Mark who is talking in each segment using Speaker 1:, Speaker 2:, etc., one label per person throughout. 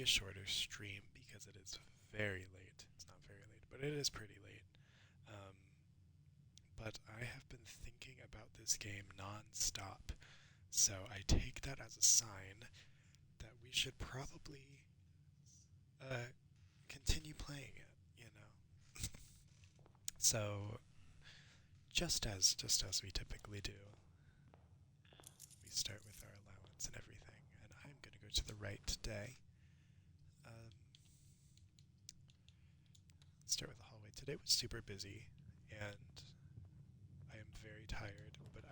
Speaker 1: be a shorter stream because it is very late. It's not very late, but it is pretty late. Um, but I have been thinking about this game non-stop, so I take that as a sign that we should probably uh, continue playing it. You know, so just as we typically do, we start with our allowance and everything, and I'm gonna go to the right today. Um, start with the hallway. Today was super busy, and I am very tired, but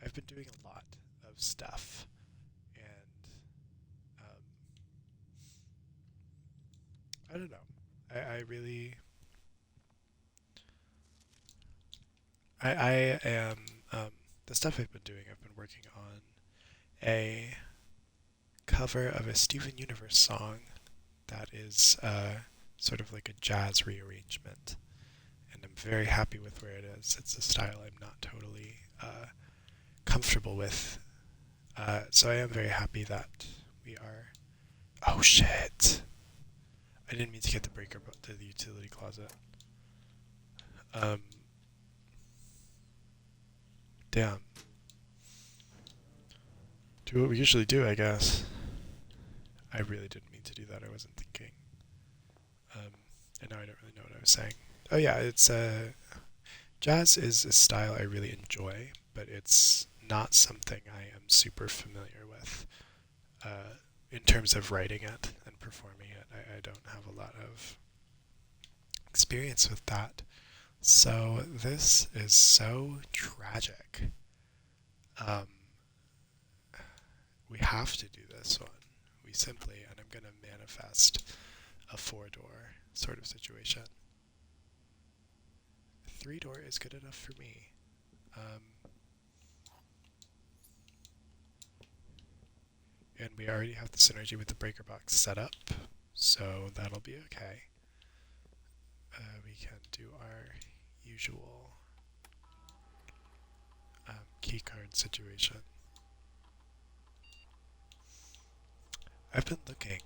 Speaker 1: I've been doing a lot of stuff, and um, I don't know. I really I am the stuff I've been doing. I've been working on a cover of a Steven Universe song that is sort of like a jazz rearrangement, and I'm very happy with where it is. It's a style I'm not totally comfortable with, so I am very happy that we are. Oh shit! I didn't mean to get the breaker to the utility closet. Um, damn. Do what we usually do, I guess. I really didn't mean to do that. I wasn't thinking. Um, and now I don't really know what I was saying. Oh yeah, it's jazz is a style I really enjoy, but it's not something I am super familiar with. In terms of writing it and performing it, I don't have a lot of experience with that. So this is so tragic. Um, we have to do this one. We simply, and I'm going to manifest a four-door sort of situation. Three-door is good enough for me. Um, and we already have the synergy with the breaker box set up, so that'll be okay. We can do our usual keycard situation. I've been looking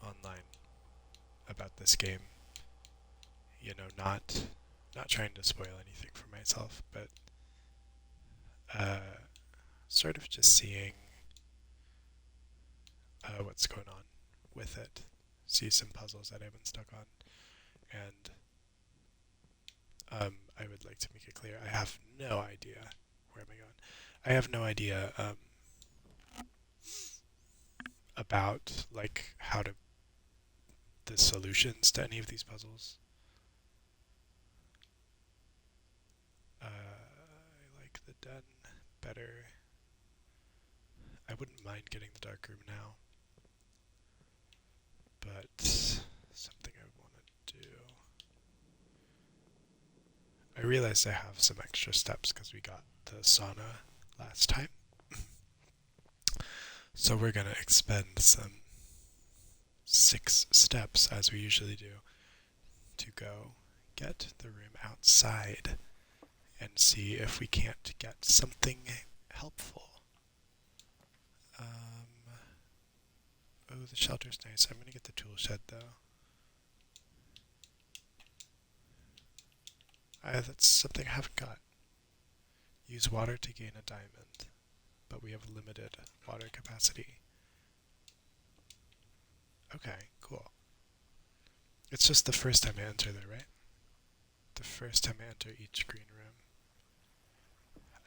Speaker 1: online about this game. You know, not trying to spoil anything for myself, but sort of just seeing what's going on with it. See some puzzles that I've been stuck on, and I would like to make it clear I have no idea where am I going. I have no idea about like how to the solutions to any of these puzzles. I like the den better. I wouldn't mind getting the dark room now, but something I want to do. I realized I have some extra steps because we got the sauna last time. So we're gonna expend some 6 steps, as we usually do, to go get the room outside and see if we can't get something helpful. Oh, the shelter's nice. I'm gonna get the tool shed though. That's something I haven't got. Use water to gain a diamond, but we have limited water capacity. Okay, cool. It's just the first time I enter there, right? The first time I enter each green room.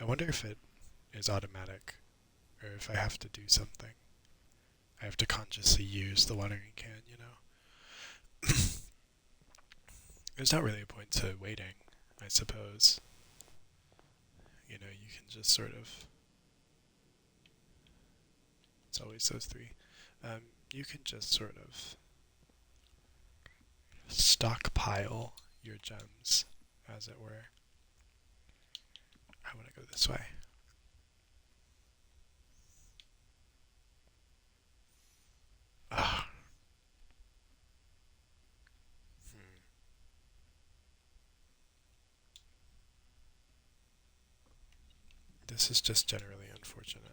Speaker 1: I wonder if it is automatic, or if I have to do something. I have to consciously use the watering can, you know? There's not really a point to waiting, I suppose. You know, you can just sort of. It's always those three. You can just sort of stockpile your gems, as it were. I want to go this way. Ah. Hmm. This is just generally unfortunate.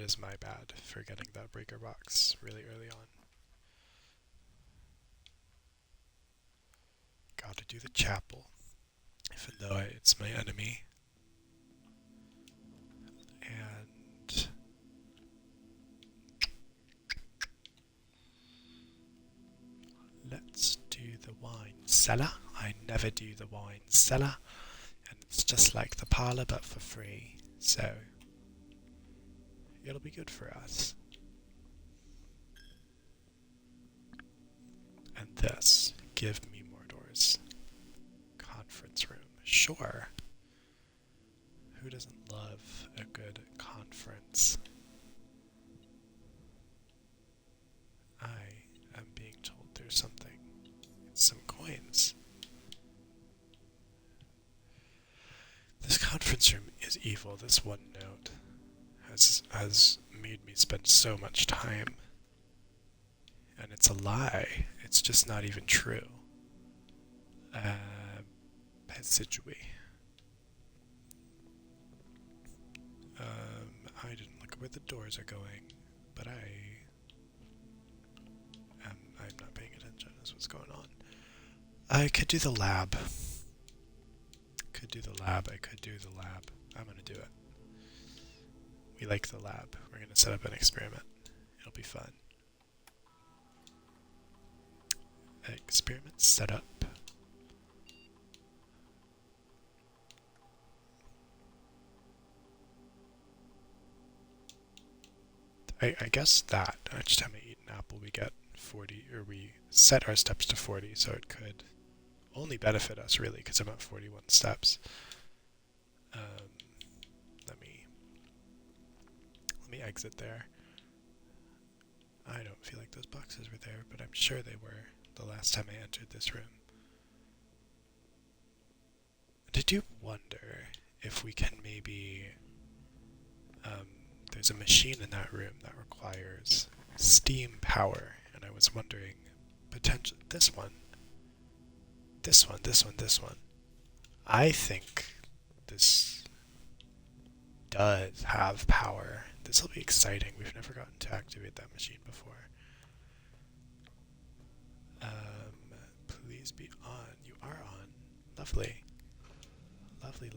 Speaker 1: is my bad for getting that breaker box really early on. Gotta do the chapel, even though it's my enemy. And let's do the wine cellar. I never do the wine cellar, and it's just like the parlor but for free, so it'll be good for us. And this, give me more doors. Conference room, sure. Who doesn't love a good conference? I am being told there's something. It's some coins. This conference room is evil. This one note has made me spend so much time. And it's a lie. It's just not even true. Passageway. I didn't look where the doors are going, but I'm not paying attention. That's what's going on. I could do the lab. I could do the lab. I'm gonna do it. We like the lab. We're gonna set up an experiment. It'll be fun. Experiment setup. I guess that each time I eat an apple we get 40, or we set our steps to 40, so it could only benefit us really, because I'm at 41 steps. Let me exit there. I don't feel like those boxes were there, but I'm sure they were the last time I entered this room. Did you wonder if we can maybe... there's a machine in that room that requires steam power, and I was wondering, potentially this one. I think this does have power. This will be exciting. We've never gotten to activate that machine before. Please be on. You are on. Lovely. Lovely.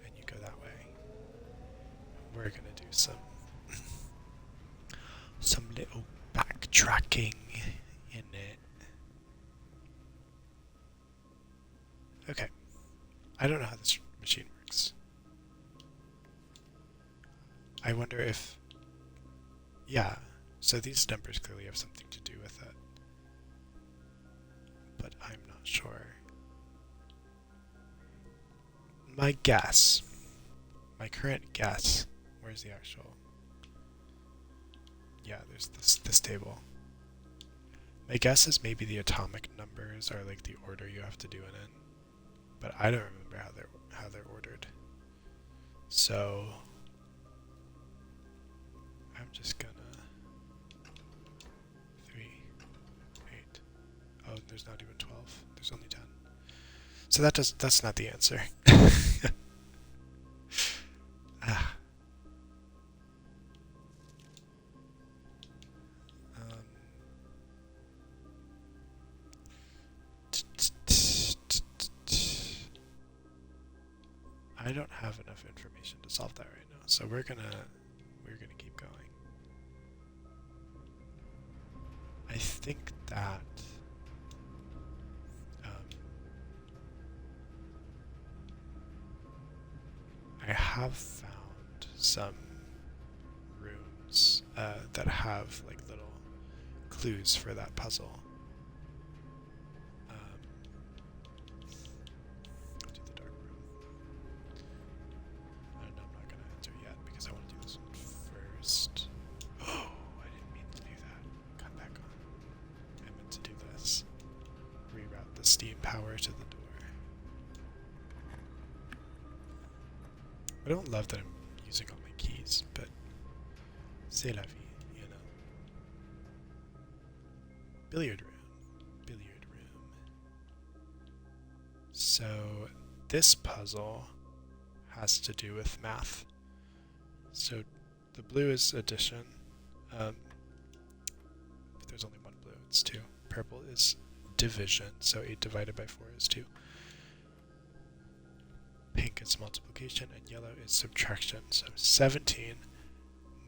Speaker 1: And you go that way. We're gonna do some little backtracking in it. Okay. I don't know how this machine works. I wonder if... Yeah, so these numbers clearly have something to do with it. But I'm not sure. My guess, my current guess, where's the actual... Yeah, there's this table. My guess is maybe the atomic numbers are like the order you have to do it in. But I don't remember how they're ordered. So I'm just gonna 3, 8. Oh, there's not even 12. There's only 10. So that's not the answer. I don't have enough information to solve that right now, so we're gonna keep going. I think that I have found some rooms that have like little clues for that puzzle. Do the dark room. And I'm not gonna enter yet because I want to do this one first. Oh, I didn't mean to do that. Come back on. I meant to do this. Reroute the steam power to the door. I don't love that I'm using all my keys, but c'est la vie, you know. Billiard room. So this puzzle has to do with math. So the blue is addition. Um, but there's only one blue, it's 2. Purple is division, so 8 divided by 4 is 2. Pink is multiplication, and yellow is subtraction. So 17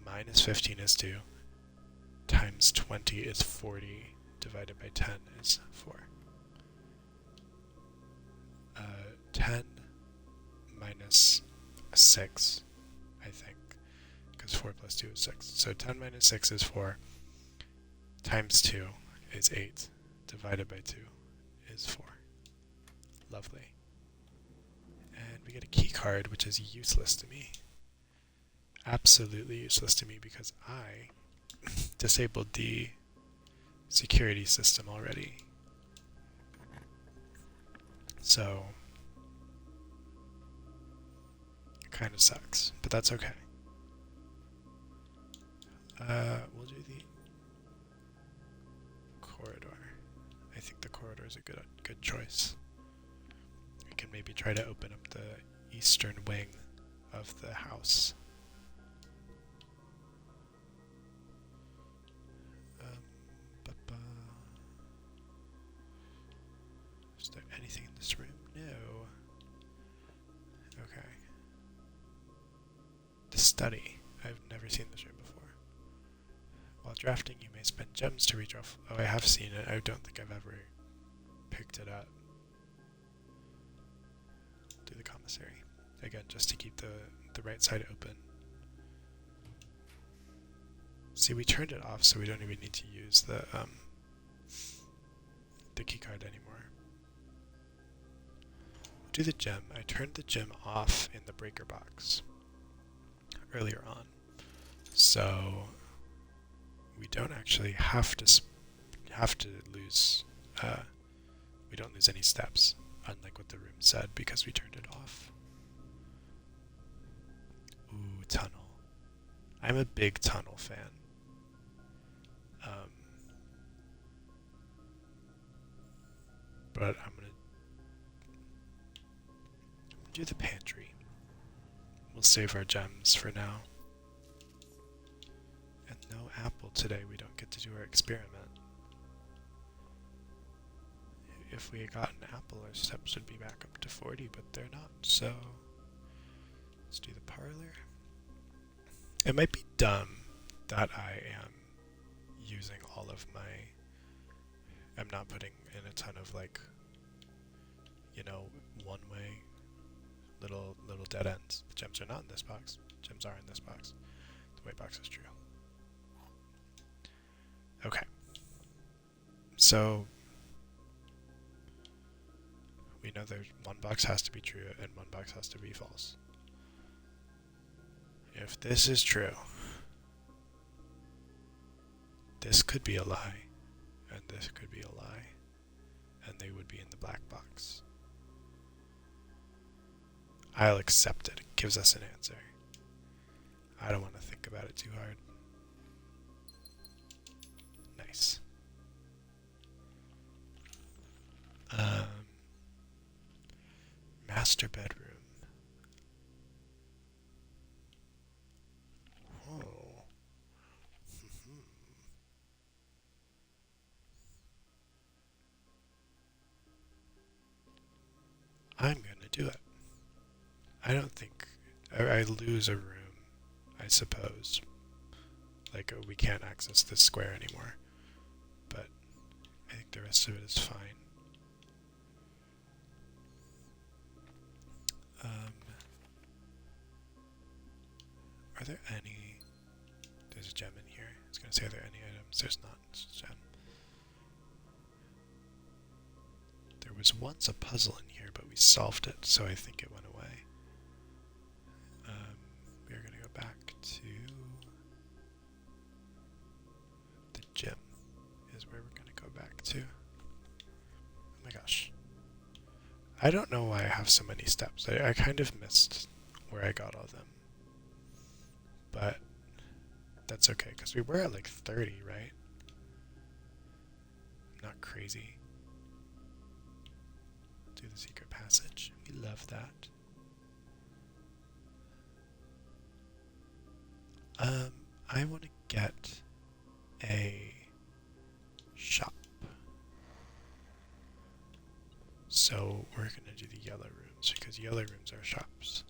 Speaker 1: minus 15 is 2, times 20 is 40, divided by 10 is 4. 10 minus 6, I think, because 4 plus 2 is 6. So 10 minus 6 is 4, times 2 is 8, divided by 2 is 4. Lovely. And we get a key card, which is useless to me. Absolutely useless to me because I disabled the security system already. So it kind of sucks, but that's okay. We'll do the corridor. I think the corridor is a good choice. We can maybe try to open up the eastern wing of the house. Is there anything in this room? No. Okay. The study. I've never seen this room before. While drafting, you may spend gems to redraw. Oh, I have seen it. I don't think I've ever picked it up. Do the commissary. Again, just to keep the right side open. See, we turned it off, so we don't even need to use the keycard anymore. Do the gem. I turned the gem off in the breaker box earlier on, so we don't actually have to lose. We don't lose any steps, unlike what the room said, because we turned it off. Ooh, tunnel. I'm a big tunnel fan. But I'm gonna do the pantry. We'll save our gems for now. And no apple today. We don't get to do our experiment. If we had got an apple, our steps would be back up to 40, but they're not. So let's do the parlor. It might be dumb that I am using all of my... I'm not putting in a ton of, like, you know, one-way little dead ends. The gems are not in this box. Gems are in this box. The white box is true. Okay. So we know there's one box has to be true and one box has to be false. If this is true, this could be a lie, and this could be a lie, and they would be in the black box. I'll accept it. It gives us an answer. I don't want to think about it too hard. Nice. Master bedroom. Oh. I'm gonna do it. I don't think I lose a room, I suppose. Like, we can't access this square anymore. But I think the rest of it is fine. Are there any... There's a gem in here. I was going to say, are there any items? There's not. It's a gem. There was once a puzzle in here, but we solved it, so I think it went away. We are going to go back to... The gym is where we're going to go back to. Oh my gosh. I don't know why I have so many steps. I kind of missed where I got all of them. But that's okay, because we were at like 30, right? Not crazy. Do the secret passage. We love that. Um, I want to get a shop. So we're going to do the yellow rooms because yellow rooms are shops.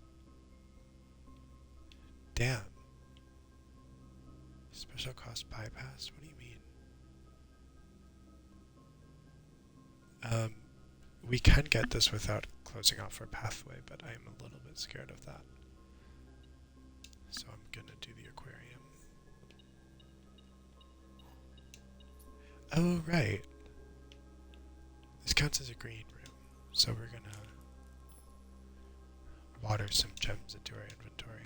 Speaker 1: Damn. Special cost bypass? What do you mean? We can get this without closing off our pathway, but I'm a little bit scared of that. So I'm gonna do the aquarium. Oh, right. This counts as a green room, so we're gonna water some gems into our inventory.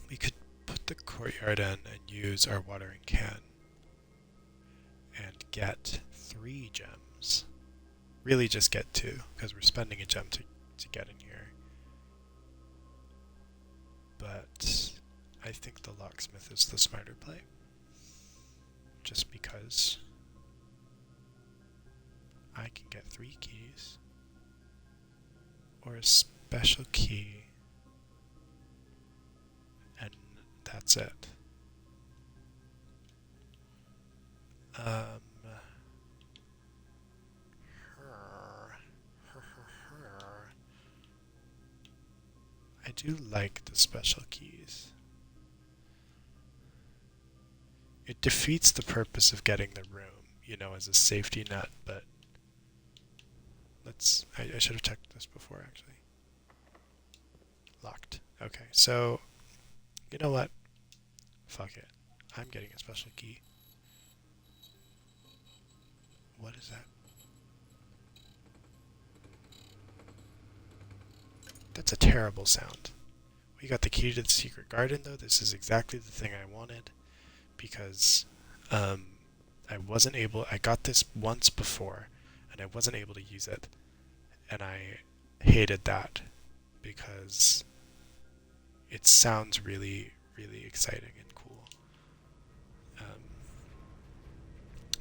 Speaker 1: We could put the courtyard in and use our watering can and get 3 gems. Really just get 2, because we're spending a gem to get in here. But I think the locksmith is the smarter play. Just because I can get 3 keys. Or a special key. And that's it. I do like the special keys. It defeats the purpose of getting the room, you know, as a safety net, but I should have checked this before, actually. Locked. Okay, so, you know what? Fuck it. I'm getting a special key. What is that? That's a terrible sound. We got the key to the secret garden, though. This is exactly the thing I wanted, because I got this once before, and I wasn't able to use it, and I hated that, because it sounds really, really exciting and cool.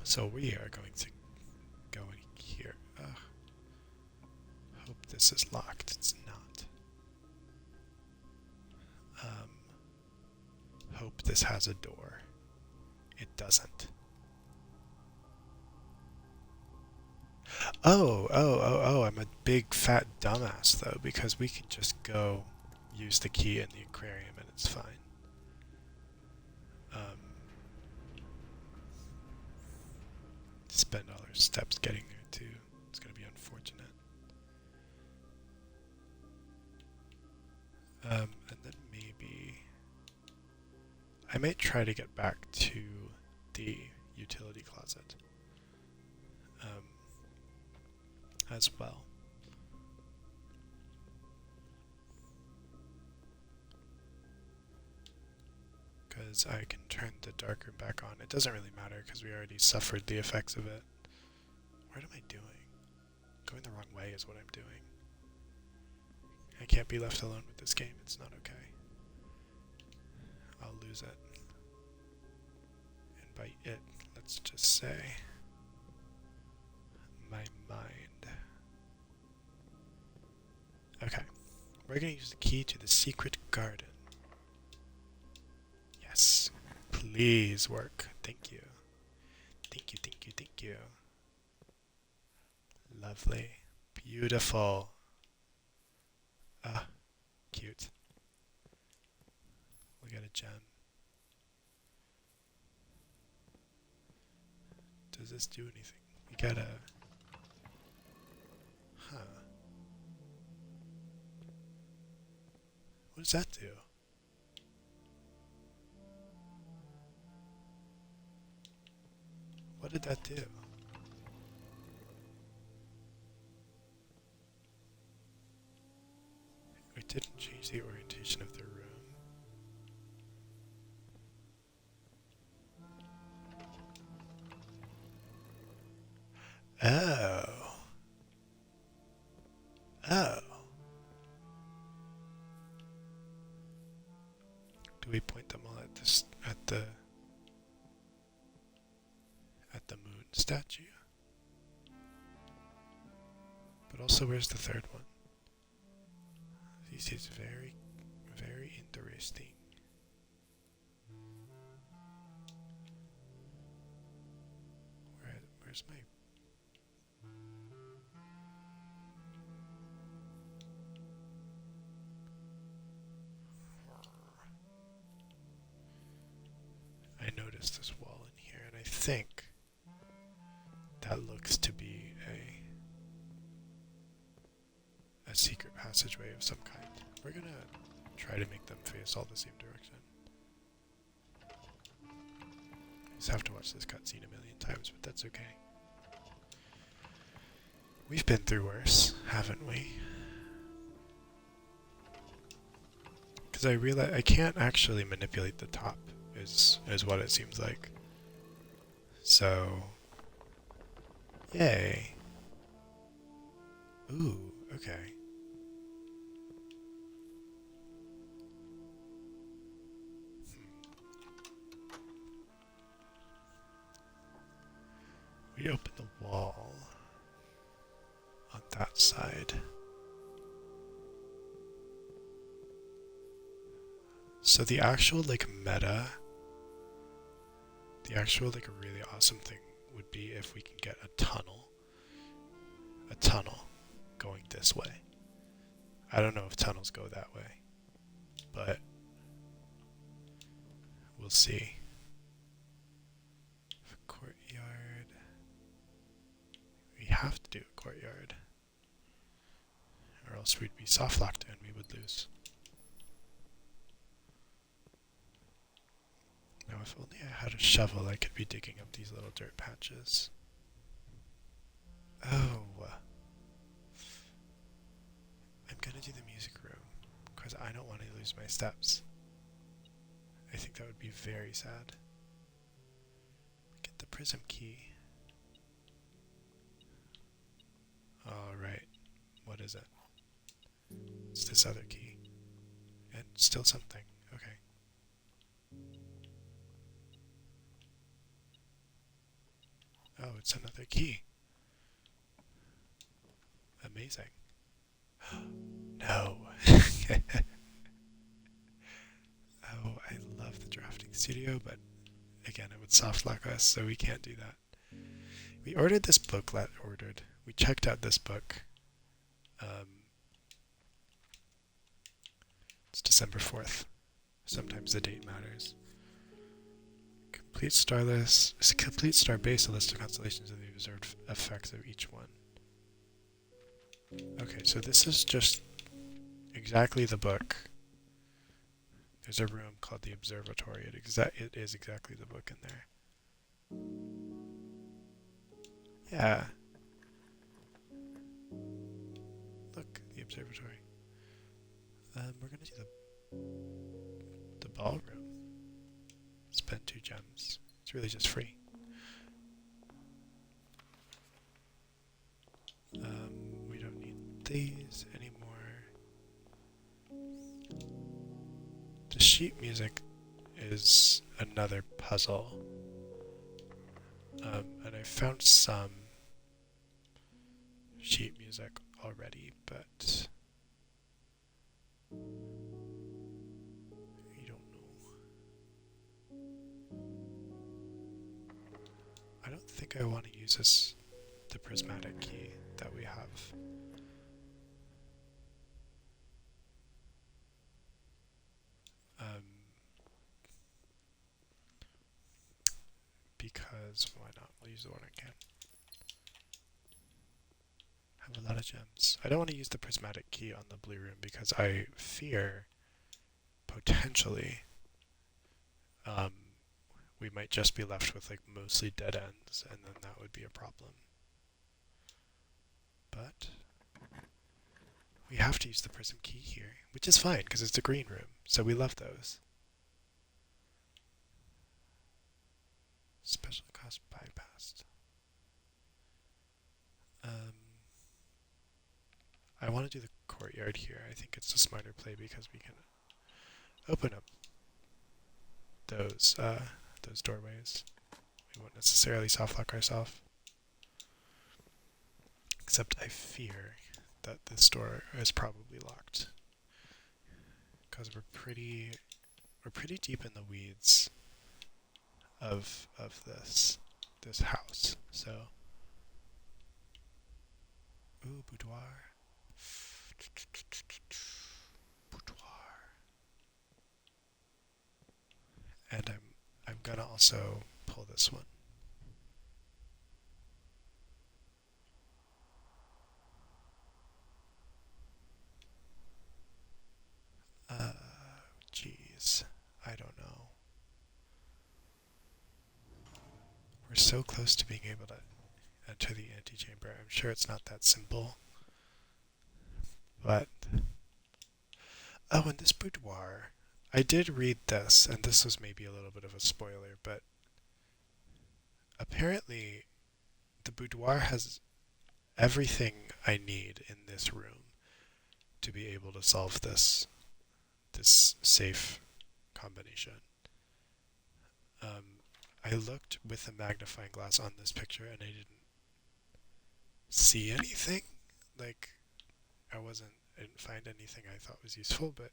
Speaker 1: So we are going to go in here. Hope this is locked. It's not. Hope this has a door. It doesn't. Oh, I'm a big fat dumbass though, because we can just go use the key in the aquarium and it's fine. Spend all our steps getting there too. It's gonna be unfortunate. And then maybe I might try to get back to the utility closet as well. Because I can turn the dark room back on. It doesn't really matter because we already suffered the effects of it. What am I doing? Going the wrong way is what I'm doing. I can't be left alone with this game. It's not okay. I'll lose it. And by it, let's just say my mind. Okay. We're going to use the key to the secret garden. Yes. Please work. Thank you. Thank you, thank you, thank you. Lovely. Beautiful. Ah, cute. We got a gem. Does this do anything? We got a... Huh. What does that do? What did that do? We didn't change the orientation of the room. Oh. Oh. Do we point them all at this at the moon statue? But also, where's the third one? This is very, very interesting. Where's my... I noticed this wall in here, and I think that looks to be a secret passageway of some kind. We're gonna try to make them face all the same direction. I just have to watch this cutscene a million times, but that's okay. We've been through worse, haven't we? Because I realize I can't actually manipulate the top, is what it seems like. So, yay. Ooh, okay. We open the wall on that side. So the actual like meta, the actual like really awesome thing would be if we can get a tunnel going this way. I don't know if tunnels go that way, but we'll see. Courtyard. We have to do a courtyard, or else we'd be soft locked and we would lose. Now if only I had a shovel, I could be digging up these little dirt patches. Oh. I'm gonna do the music room, because I don't want to lose my steps. I think that would be very sad. Get the prism key. Alright, what is it? It's this other key. And still something, okay. Oh, it's another key. Amazing. No. Oh, I love the drafting studio, but again, it would soft lock us, so we can't do that. We ordered this book, we checked out this book. It's December 4th. Sometimes the date matters. Complete star list. It's a complete star base, a list of constellations and the observed effects of each one. Okay, so this is just exactly the book. There's a room called the observatory. It is exactly the book in there. Yeah. Look, the observatory. We're gonna do the ballroom. Spend 2 gems. It's really just free. We don't need these anymore. The sheet music is another puzzle. And I found some sheet music already, but I don't know. I don't think I want to use the prismatic key that we have. Because why not? We'll use the one I can. Have a lot of gems. I don't want to use the prismatic key on the blue room because I fear potentially we might just be left with like mostly dead ends, and then that would be a problem. But we have to use the prism key here, which is fine because it's a green room, so we love those. Special cost bypassed. I want to do the courtyard here. I think it's a smarter play because we can open up those doorways. We won't necessarily soft lock ourselves. Except I fear that this door is probably locked because we're pretty deep in the weeds of this house. So, ooh, boudoir, boudoir, and I'm gonna also pull this one. Jeez, I don't know. We're so close to being able to enter the antechamber. I'm sure it's not that simple, but oh, and this boudoir. I did read this, and this was maybe a little bit of a spoiler, but apparently the boudoir has everything I need in this room to be able to solve this safe combination. Um, I looked with a magnifying glass on this picture and I didn't see anything. Like I didn't find anything I thought was useful, but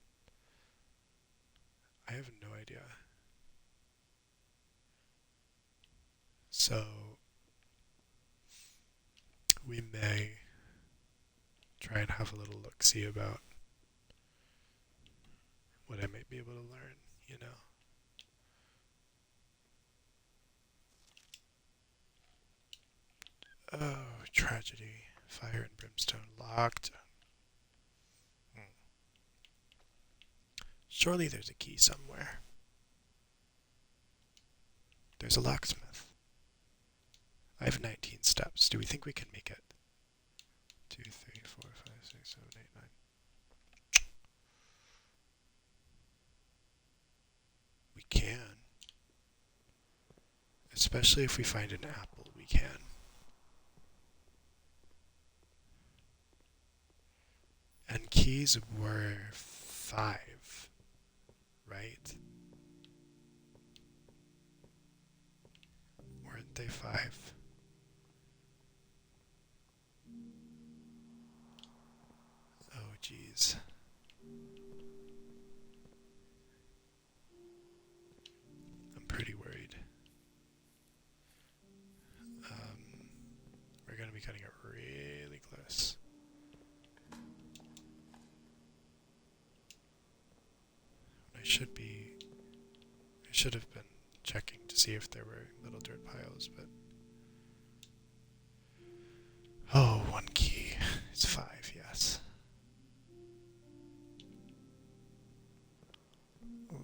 Speaker 1: I have no idea. So we may try and have a little look-see about what I might be able to learn, you know. Oh, tragedy. Fire and brimstone locked. Surely there's a key somewhere. There's a locksmith. I have 19 steps. Do we think we can make it? 2, 3, 4, 5, 6, 7, 8, 9. We can. Especially if we find an apple, we can. And keys were 5, right? Weren't they 5? Oh, geez. I'm pretty worried. We're going to be cutting it really close. I should have been checking to see if there were little dirt piles, but oh, 1 key. It's 5, yes. Ooh.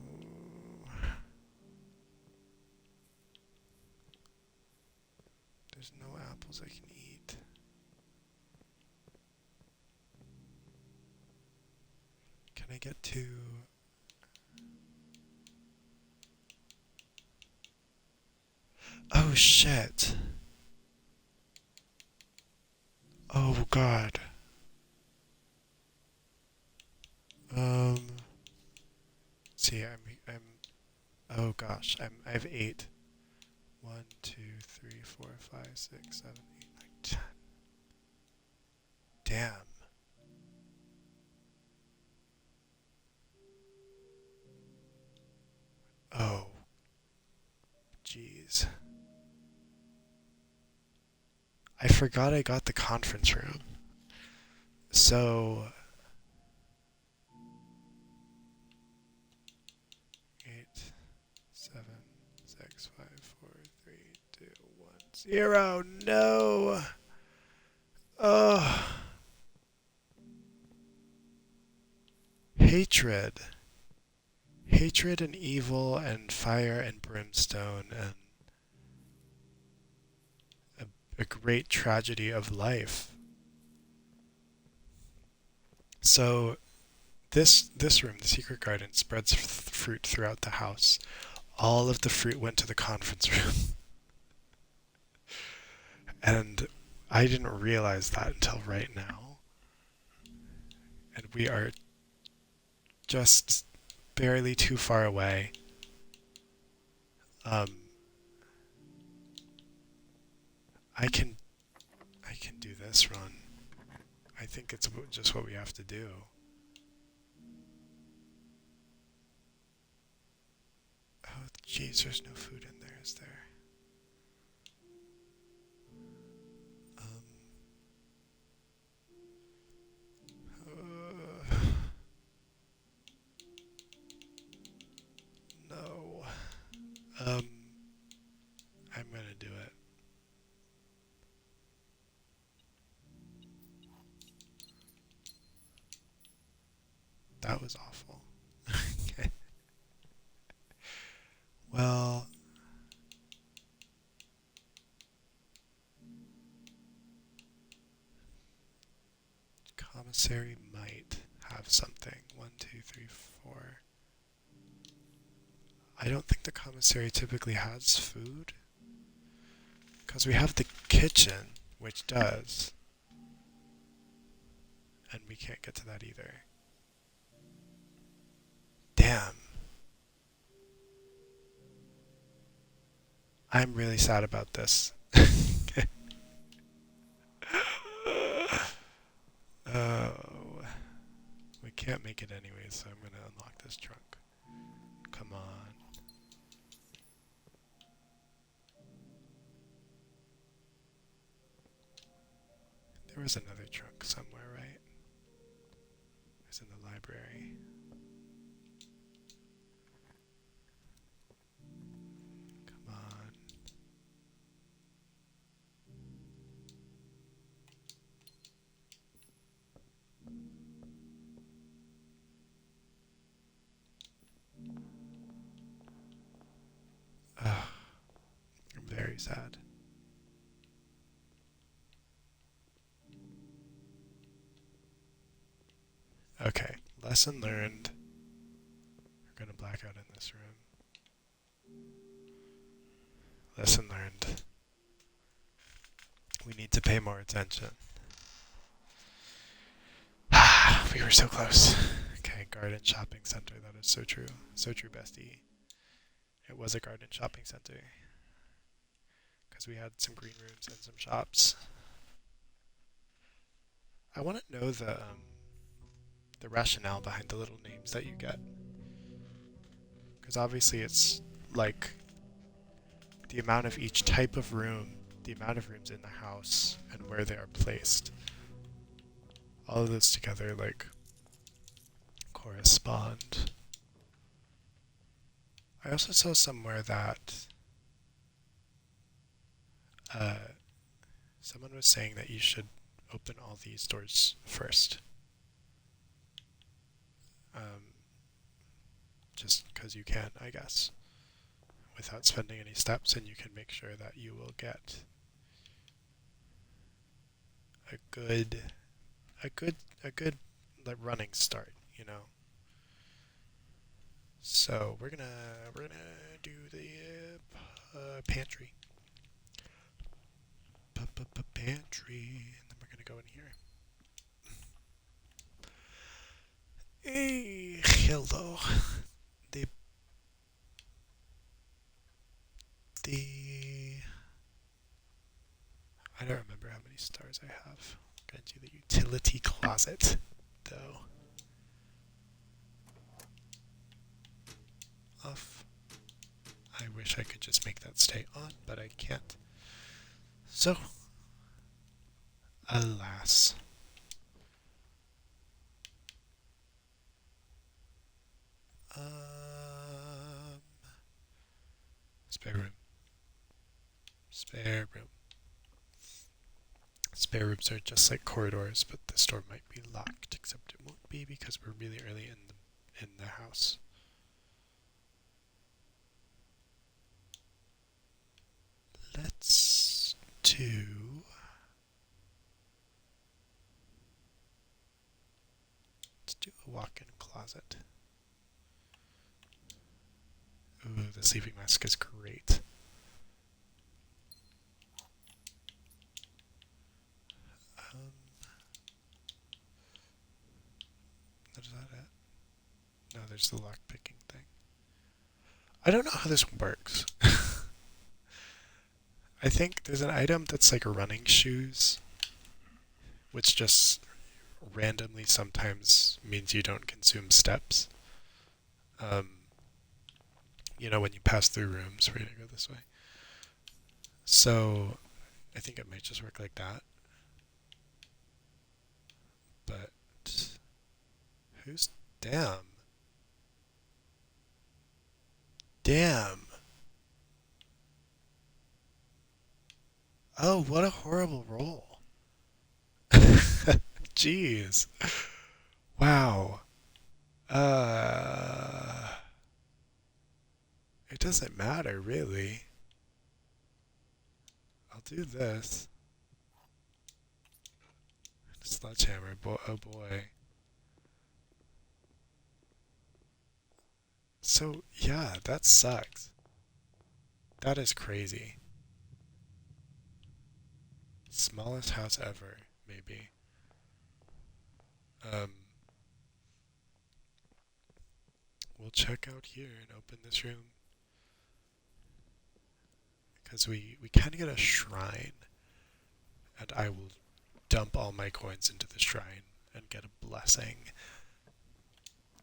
Speaker 1: There's no apples I can eat. Can I get to... Oh, shit. Oh, God. See, oh gosh, I have 8. 1, 2, 3, 4, 5, 6, 7, 8, 9, 10. Damn. Oh, jeez. I forgot I got the conference room. So 8, 7, 6, 5, 4, 3, 2, 1, 0. No. Oh. Hatred. Hatred and evil and fire and brimstone and a great tragedy of life. So this room, the secret garden, spreads fruit throughout the house. All of the fruit went to the conference room. And I didn't realize that until right now. And we are just barely too far away. Um, I can do this run. I think it's just what we have to do. Oh, jeez, there's no food in there, is there? Um, uh, no. Um, I'm gonna do it. That was awful. Okay. Well, commissary might have something. One, two, three, four. I don't think the commissary typically has food. Because we have the kitchen, which does. And we can't get to that either. Damn. I'm really sad about this. Oh. We can't make it anyways, so I'm gonna unlock this trunk. Come on. There was another trunk somewhere, right? It was in the library. Come on. Ugh, I'm very sad. Okay, lesson learned. We're gonna black out in this room. Lesson learned. We need to pay more attention. We were so close. Okay, garden shopping center. That is so true. So true, bestie. It was a garden shopping center. Because we had some green rooms and some shops. I want to know the rationale behind the little names that you get. Because obviously it's like the amount of each type of room, the amount of rooms in the house, and where they are placed. All of those together like correspond. I also saw somewhere that someone was saying that you should open all these doors first. Um, just because you can, I guess, without spending any steps, and you can make sure that you will get a good, like running start, you know. So we're gonna do the pantry, pantry, and then we're gonna go in here. Hey, hello. The the I don't remember how many stars I have. I'm gonna do the utility closet, though. Off. I wish I could just make that stay on, but I can't. So, alas. Um, spare room. Spare room. Spare rooms are just like corridors, but this door might be locked, except it won't be because we're really early in the house. Let's do. Let's do a walk-in closet. Ooh, the sleeping mask is great. Is that it? No, there's the lock picking thing. I don't know how this works. I think there's an item that's like running shoes, which just randomly sometimes means you don't consume steps. Um, when you pass through rooms, we're gonna go this way. So I think it might just work like that. But who's damn? Damn. Oh, what a horrible roll. Jeez. Wow. Uh, it doesn't matter really. I'll do this. Sledgehammer, oh boy. So, yeah, that sucks. That is crazy. Smallest house ever, maybe. Um, we'll check out here and open this room. Because we can get a shrine. And I will dump all my coins into the shrine and get a blessing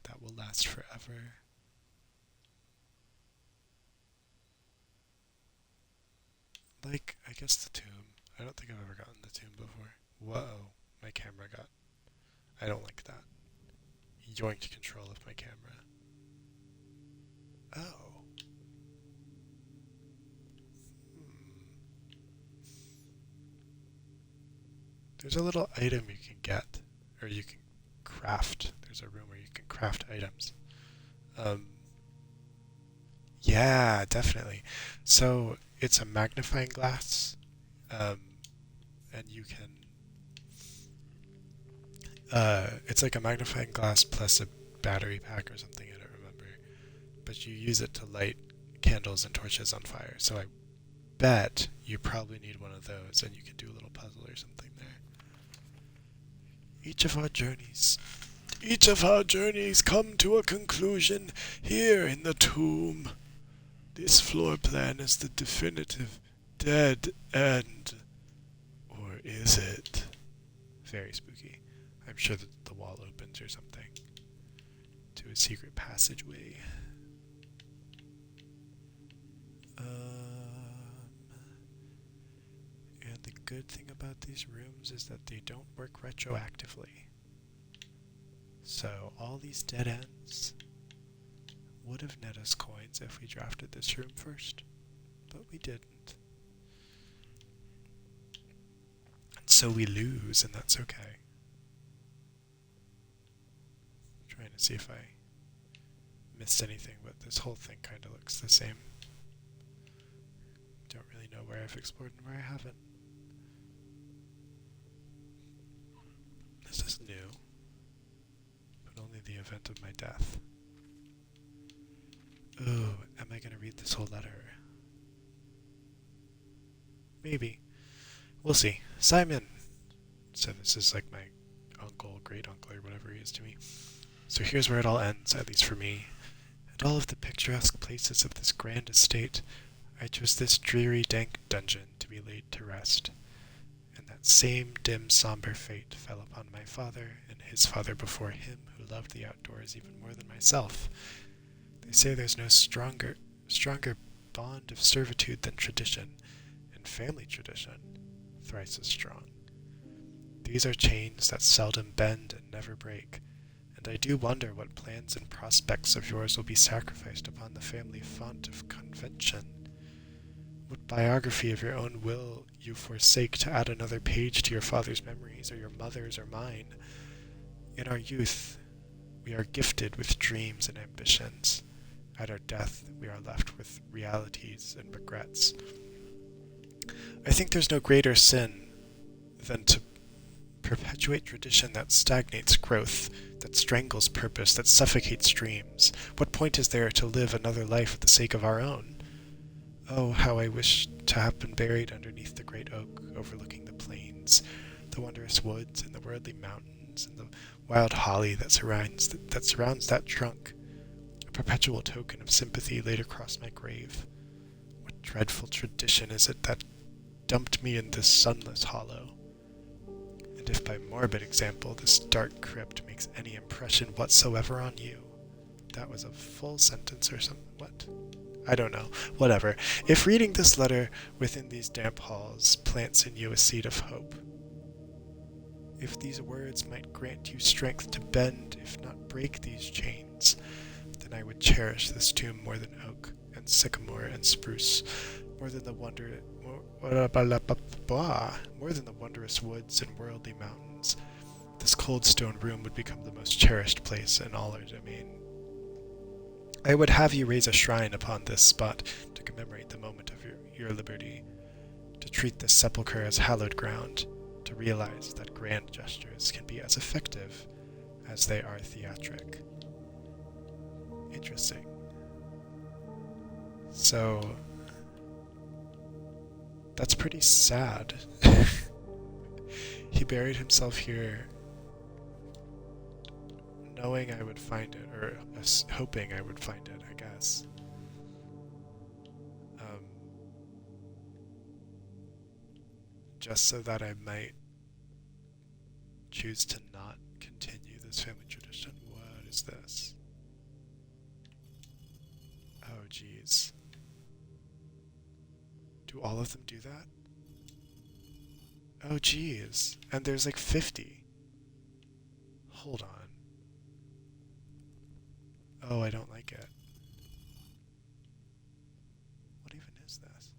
Speaker 1: that will last forever. Like, I guess the tomb. I don't think I've ever gotten the tomb before. Whoa, my camera got... I don't like that. Yoinked control of my camera. Oh. There's a little item you can get, or you can craft. There's a room where you can craft items. Yeah, definitely. So it's a magnifying glass, um, and you can. It's like a magnifying glass plus a battery pack or something. I don't remember, but you use it to light candles and torches on fire. So I bet you probably need one of those, and you can do a little puzzle or something there. Each of our journeys come to a conclusion here in the tomb. This floor plan is the definitive dead end. Or is it? Very spooky. I'm sure that the wall opens or something to a secret passageway. And the good thing about these rooms is that they don't work retroactively. So all these dead ends would have net us coins if we drafted this room first, but we didn't. So we lose, and that's okay. I'm trying to see if I missed anything, but this whole thing kind of looks the same. Don't really know where I've explored and where I haven't. This is new, but only the event of my death. Ooh, am I gonna read this whole letter? Maybe. We'll see. Simon! So this is like my uncle, great uncle, or whatever he is to me. So here's where it all ends, at least for me. At all of the picturesque places of this grand estate, I chose this dreary, dank dungeon to be laid to rest. And that same dim, somber fate fell upon my father and his father before him, who loved the outdoors even more than myself. They say there's no stronger bond of servitude than tradition, and family tradition, thrice as strong. These are chains that seldom bend and never break, and I do wonder what plans and prospects of yours will be sacrificed upon the family font of convention. What biography of your own will you forsake to add another page to your father's memories, or your mother's, or mine? In our youth, we are gifted with dreams and ambitions. At our death, we are left with realities and regrets. I think there's no greater sin than to perpetuate tradition that stagnates growth, that strangles purpose, that suffocates dreams. What point is there to live another life for the sake of our own? Oh, how I wish to have been buried underneath the great oak overlooking the plains, the wondrous woods and the worldly mountains, and the wild holly that surrounds that trunk, a perpetual token of sympathy laid across my grave. What dreadful tradition is it that dumped me in this sunless hollow? And if by morbid example this dark crypt makes any impression whatsoever on you, that was a full sentence or something. What? I don't know. Whatever. If reading this letter within these damp halls plants in you a seed of hope, if these words might grant you strength to bend, if not break these chains, then I would cherish this tomb more than oak and sycamore and spruce, more than the wondrous woods and worldly mountains. This cold stone room would become the most cherished place in all our domain. I would have you raise a shrine upon this spot to commemorate the moment of your liberty, to treat this sepulchre as hallowed ground, to realize that grand gestures can be as effective as they are theatric. Interesting. So, that's pretty sad. He buried himself here knowing I would find it, or hoping I would find it, I guess. Just so that I might choose to not continue this family tradition. What is this? Oh, geez. Do all of them do that? Oh, geez. And there's like 50. Hold on. Oh, I don't like it. What even is this?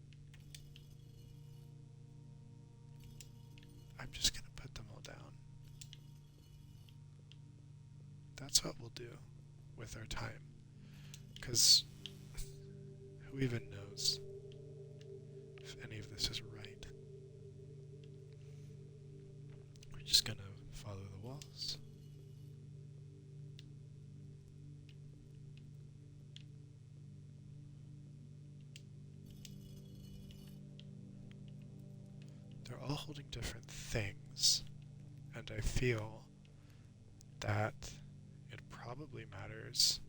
Speaker 1: I'm just gonna put them all down. That's what we'll do with our time. Because who even knows if any of this is right? We're just gonna follow the walls. They're all holding different things, and I feel that it probably matters.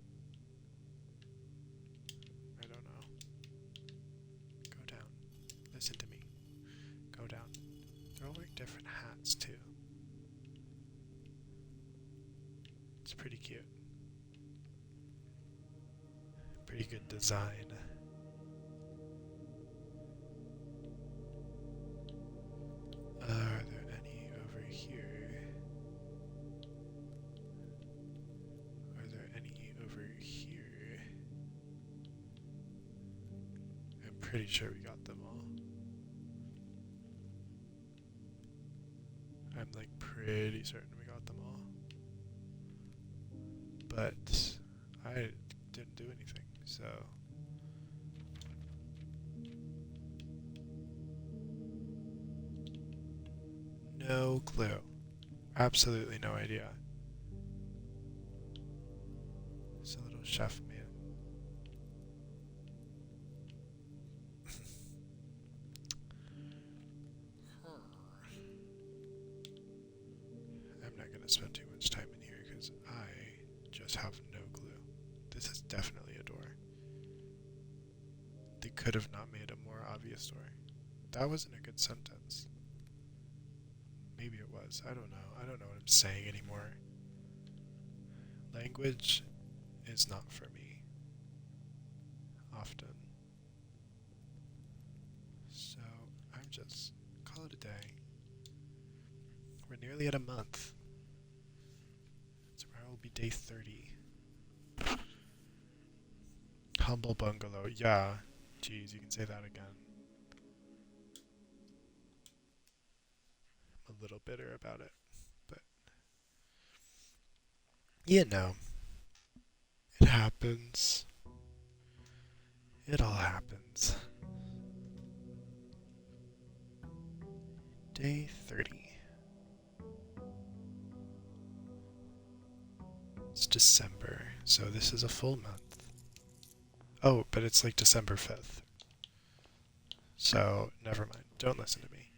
Speaker 1: I don't know. Go down. Listen to me. Go down. They're all wearing different hats, too. It's pretty cute. Pretty good design. Are there any over here? Are there any over here? I'm pretty sure we got them all. I'm like pretty certain we got them all. But I didn't do anything, so... No clue. Absolutely no idea. It's a little chef man. I'm not going to spend too much time in here because I just have no clue. This is definitely a door. They could have not made a more obvious door. That wasn't a good sentence. Maybe it was. I don't know. I don't know what I'm saying anymore. Language is not for me. Often. So, I'm just... call it a day. We're nearly at a month. Tomorrow will be day 30. Humble bungalow. Yeah. Jeez, you can say that again. I'm a little bitter about it. But... you know. It happens. It all happens. Day 30. It's December, so this is a full month. Oh, but it's like December 5th. So, never mind. Don't listen to me.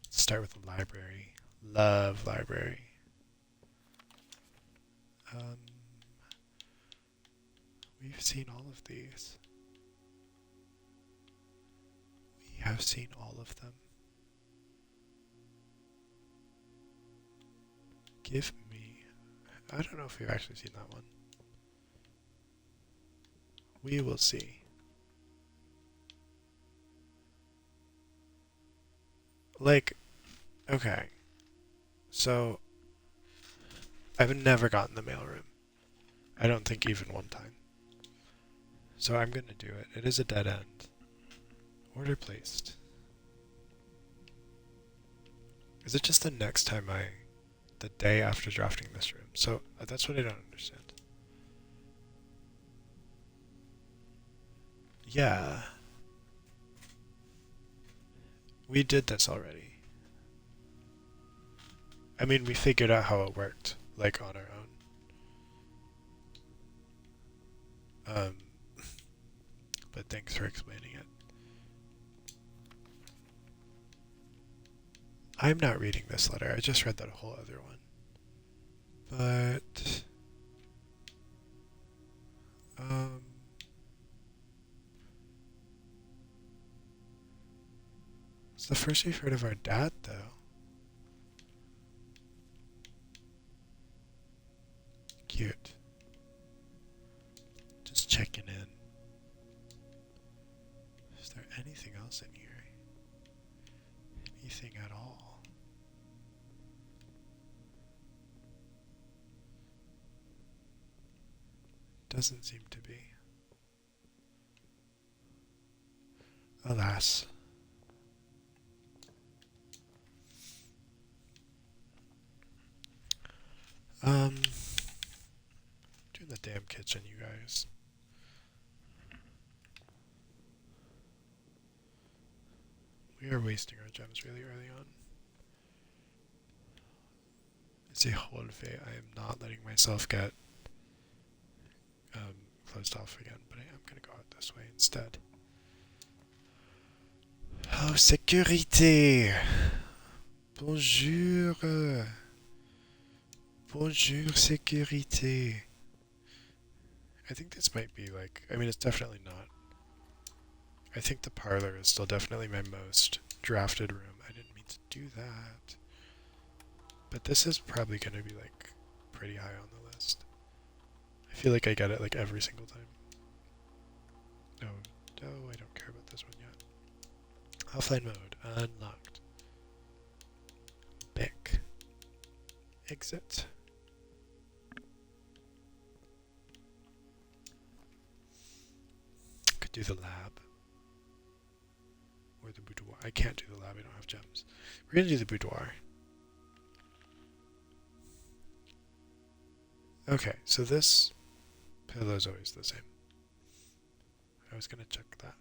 Speaker 1: Let's start with the library. Love library. We've seen all of these. We have seen all of them. Give me... I don't know if we've actually seen that one. We will see. Like, okay. So, I've never gotten the mailroom. I don't think even one time. So I'm gonna do it. It is a dead end. Order placed. Is it just the next time the day after drafting this room? So that's what I don't understand. Yeah. We did this already. I mean, we figured out how it worked, like on our own. But thanks for explaining it. I'm not reading this letter. I just read that whole other one. But it's the first we've heard of our dad, though. Cute. Just checking in. Is there anything else in here? Anything at all? Doesn't seem to be. Alas. Doing the damn kitchen, you guys. We are wasting our gems really early on. It's a whole fate. I am not letting myself get closed off again, but I am going to go out this way instead. Oh, sécurité! Bonjour! Bonjour, sécurité! I think this might be like, I mean, it's definitely not. I think the parlor is still definitely my most drafted room. I didn't mean to do that. But this is probably going to be like pretty high on the list. I feel like I get it like every single time. No, I don't care about this one yet. Offline mode, unlocked. Back. Exit. Could do the lab. Or the boudoir. I can't do the lab, I don't have gems. We're gonna do the boudoir. Okay, so this pillow is always the same. I was gonna check that.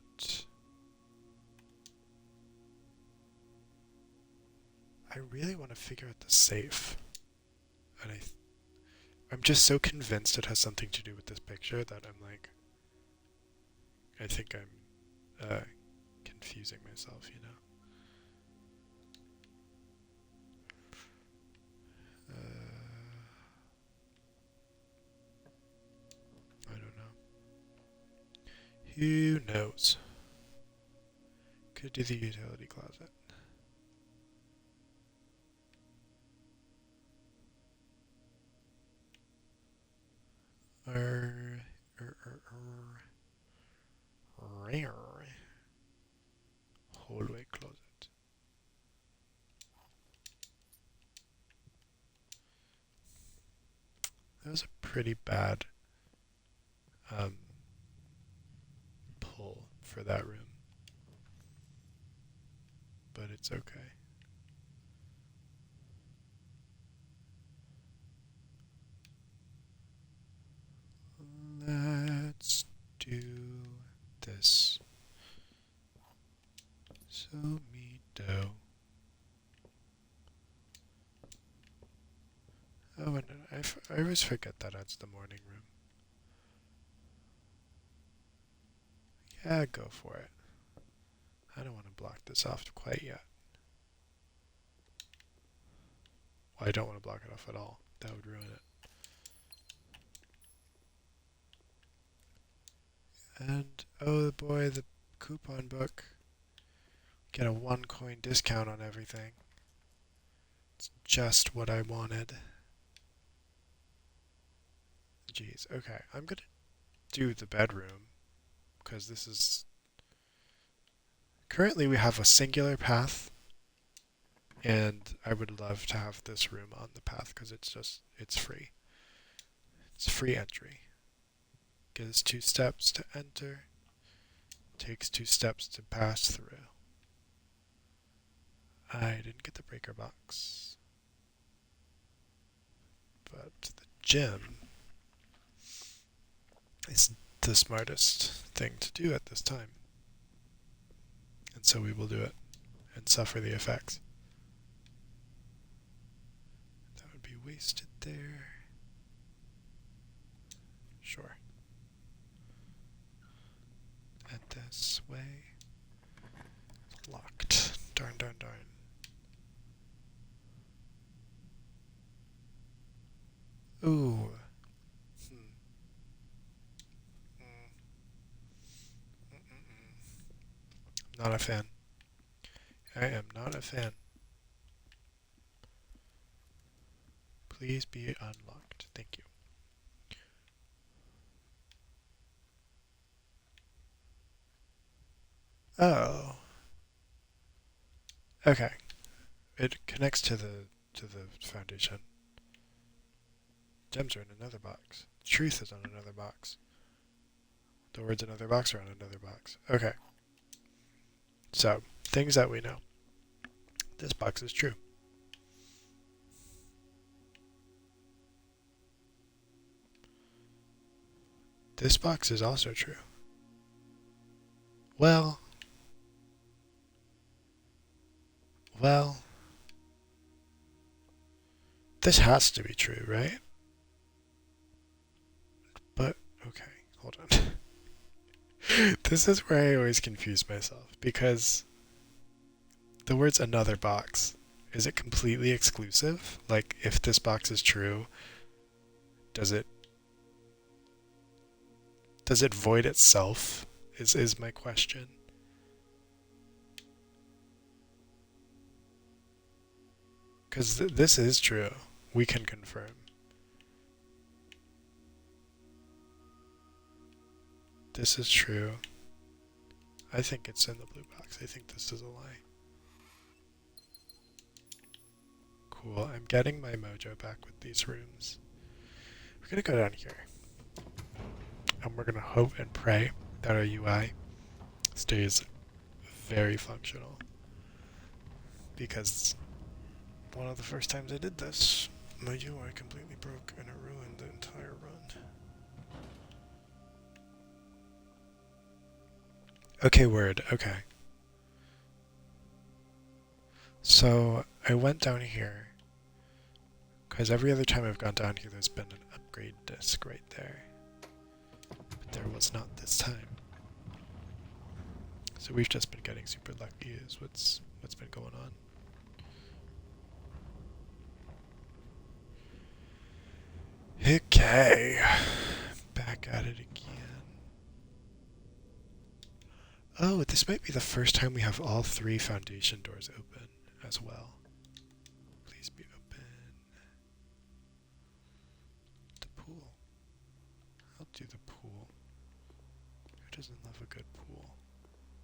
Speaker 1: I really want to figure out the safe. And I'm just so convinced it has something to do with this picture that I'm like, I think I'm confusing myself, you know? I don't know. Who knows? Could do the utility closet. Hallway closet. That was a pretty bad pull for that room, but it's okay. Let's do this. So me do. Oh, and I always forget that that's the morning room. Yeah, go for it. I don't want to block this off quite yet. Well, I don't want to block it off at all. That would ruin it. And, oh boy, the coupon book. Get a 1 coin discount on everything. It's just what I wanted. Geez. Okay, I'm gonna do the bedroom because this is currently we have a singular path, and I would love to have this room on the path because it's free. It's free entry. Gives 2 steps to enter. Takes 2 steps to pass through. I didn't get the breaker box. But the gym is the smartest thing to do at this time. And so we will do it and suffer the effects. That would be wasted there. Sure. And this way. Locked. Darn, darn, darn. Ooh. Not a fan. I am not a fan. Please be unlocked. Thank you. Oh. Okay. It connects to the foundation. Gems are in another box. Truth is on another box. The words another box are on another box. Okay. So, things that we know. This box is true. This box is also true. Well, this has to be true, right? But, okay, hold on. This is where I always confuse myself, because the words another box, is it completely exclusive? Like, if this box is true, does it void itself? Is my question. Because this is true. We can confirm. This is true. I think it's in the blue box. I think this is a lie. Cool. I'm getting my mojo back with these rooms. We're going to go down here. And we're going to hope and pray that our UI stays very functional. Because one of the first times I did this, my UI completely broke and it ruined the entire run. Okay, word. Okay. So I went down here because every other time I've gone down here there's been an upgrade disc right there. But there was not this time. So we've just been getting super lucky is what's been going on. Okay. Back at it again. Oh, this might be the first time we have all 3 foundation doors open as well. Please be open. The pool. I'll do the pool. Who doesn't love a good pool?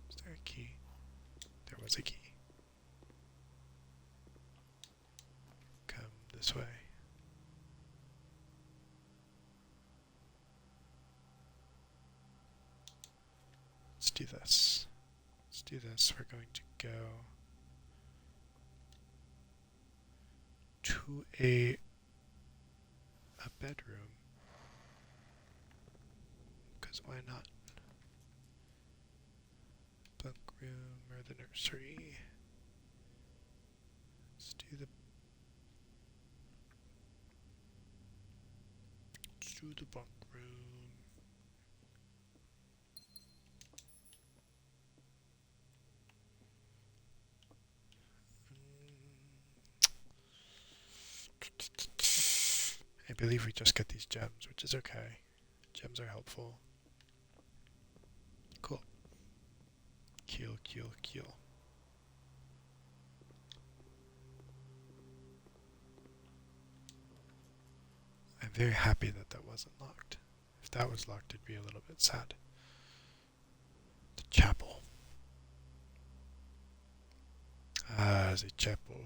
Speaker 1: Is there a key? There was a key. Come this way. Let's do this. Let's do this. We're going to go to a bedroom. Because why not? Bunk room or the nursery. Let's do the bunk room. I believe we just get these gems, which is okay. Gems are helpful. Cool. Kill, kill, kill. I'm I'm very happy that that wasn't locked. If that was locked, it'd be a little bit sad. The chapel. Ah, the chapel.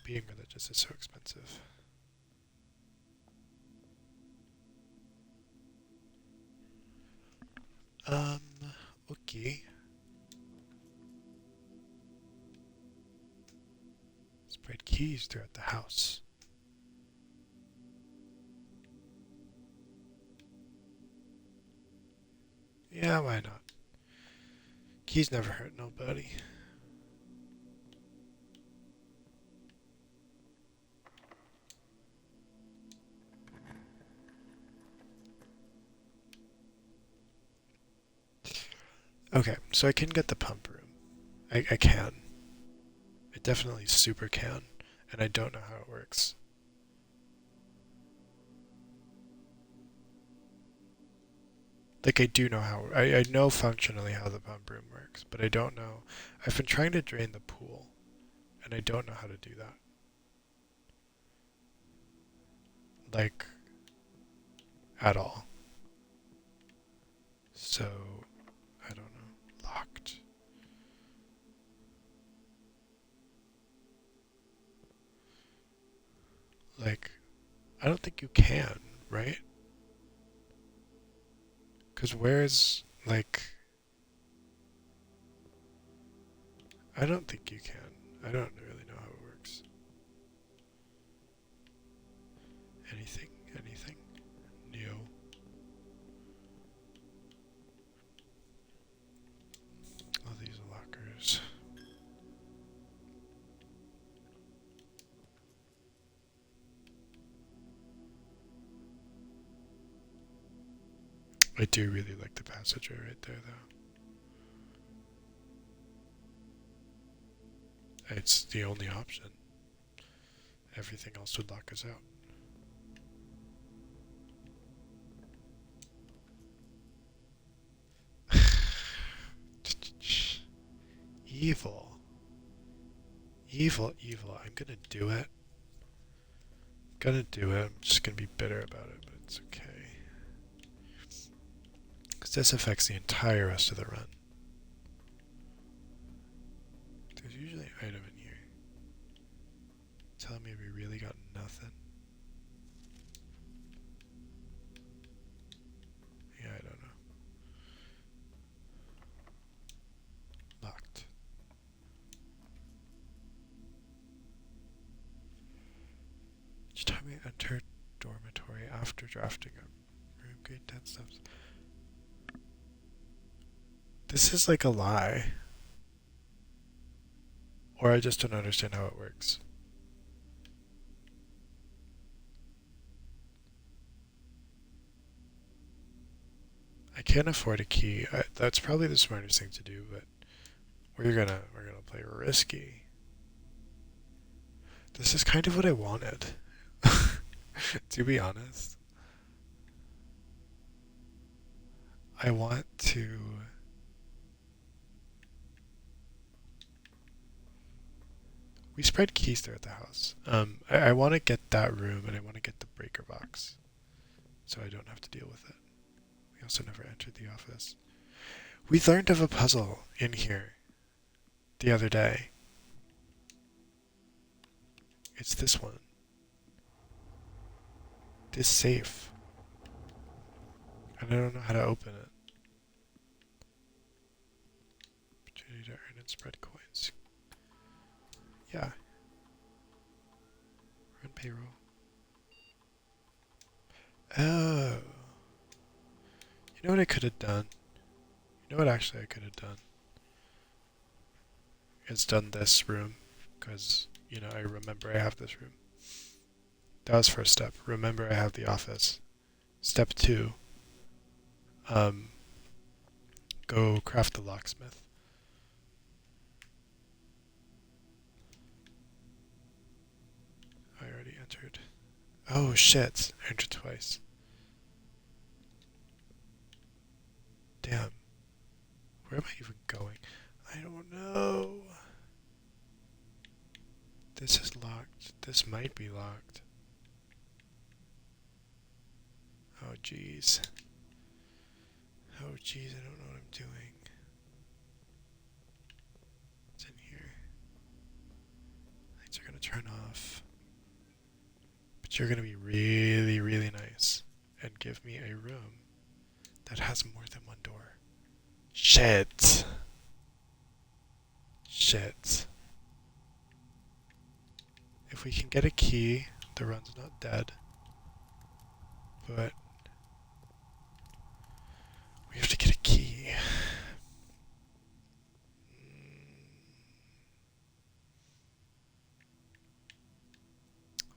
Speaker 1: Being religious is so expensive. Um, okay. Spread keys throughout the house. Yeah, why not? Keys never hurt nobody. Okay, so I can get the pump room. I can. I definitely super can. And I don't know how it works. Like, I do know how. I know functionally how the pump room works, but I don't know. I've been trying to drain the pool, and I don't know how to do that. Like, at all. So, I don't know. Locked. Like, I don't think you can, right? Because where's, like, I don't think you can. I don't really know how it works. Anything? Anything? No. All these lockers. I do really like the passageway right there, though. It's the only option. Everything else would lock us out. Evil. Evil, evil. I'm gonna do it. Gonna do it. I'm just gonna be bitter about it, but it's okay. Because this affects the entire rest of the run. There's usually an item in here. Telling me we really got nothing. Yeah, I don't know. Locked. Each time we enter dormitory after drafting a room, gain 10 steps. This is like a lie. Or I just don't understand how it works. I can't afford a key. That's probably the smartest thing to do, but we're gonna play risky. This is kind of what I wanted. To be honest. I want to we spread keys throughout the house. I want to get that room and I want to get the breaker box. So I don't have to deal with it. We also never entered the office. We learned of a puzzle in here the other day. It's this one. This safe. And I don't know how to open it. Opportunity to earn and spread coins. Yeah. Run payroll. Oh. You know what I could have done? You know what actually I could have done? Is done this room. Because, you know, I remember I have this room. That was first step. Remember I have the office. Step 2. Go craft the locksmith. I already entered. Oh shit. I entered twice. Damn. Where am I even going? I don't know. This is locked. This might be locked. Oh, jeez. Oh, jeez, I don't know what I'm doing. What's in here? Lights are gonna turn off. But you're gonna be really, really nice and give me a room that has more than one door. Shit. Shit. If we can get a key, the run's not dead. But we have to get a key.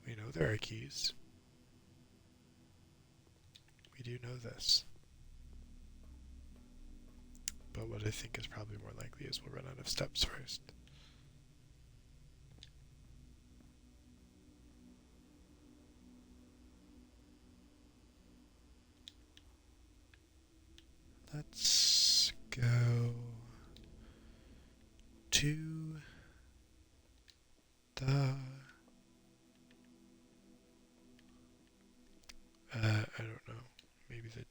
Speaker 1: We know there are keys. We do know this. But what I think is probably more likely is we'll run out of steps first. Let's go to the I don't know. Maybe the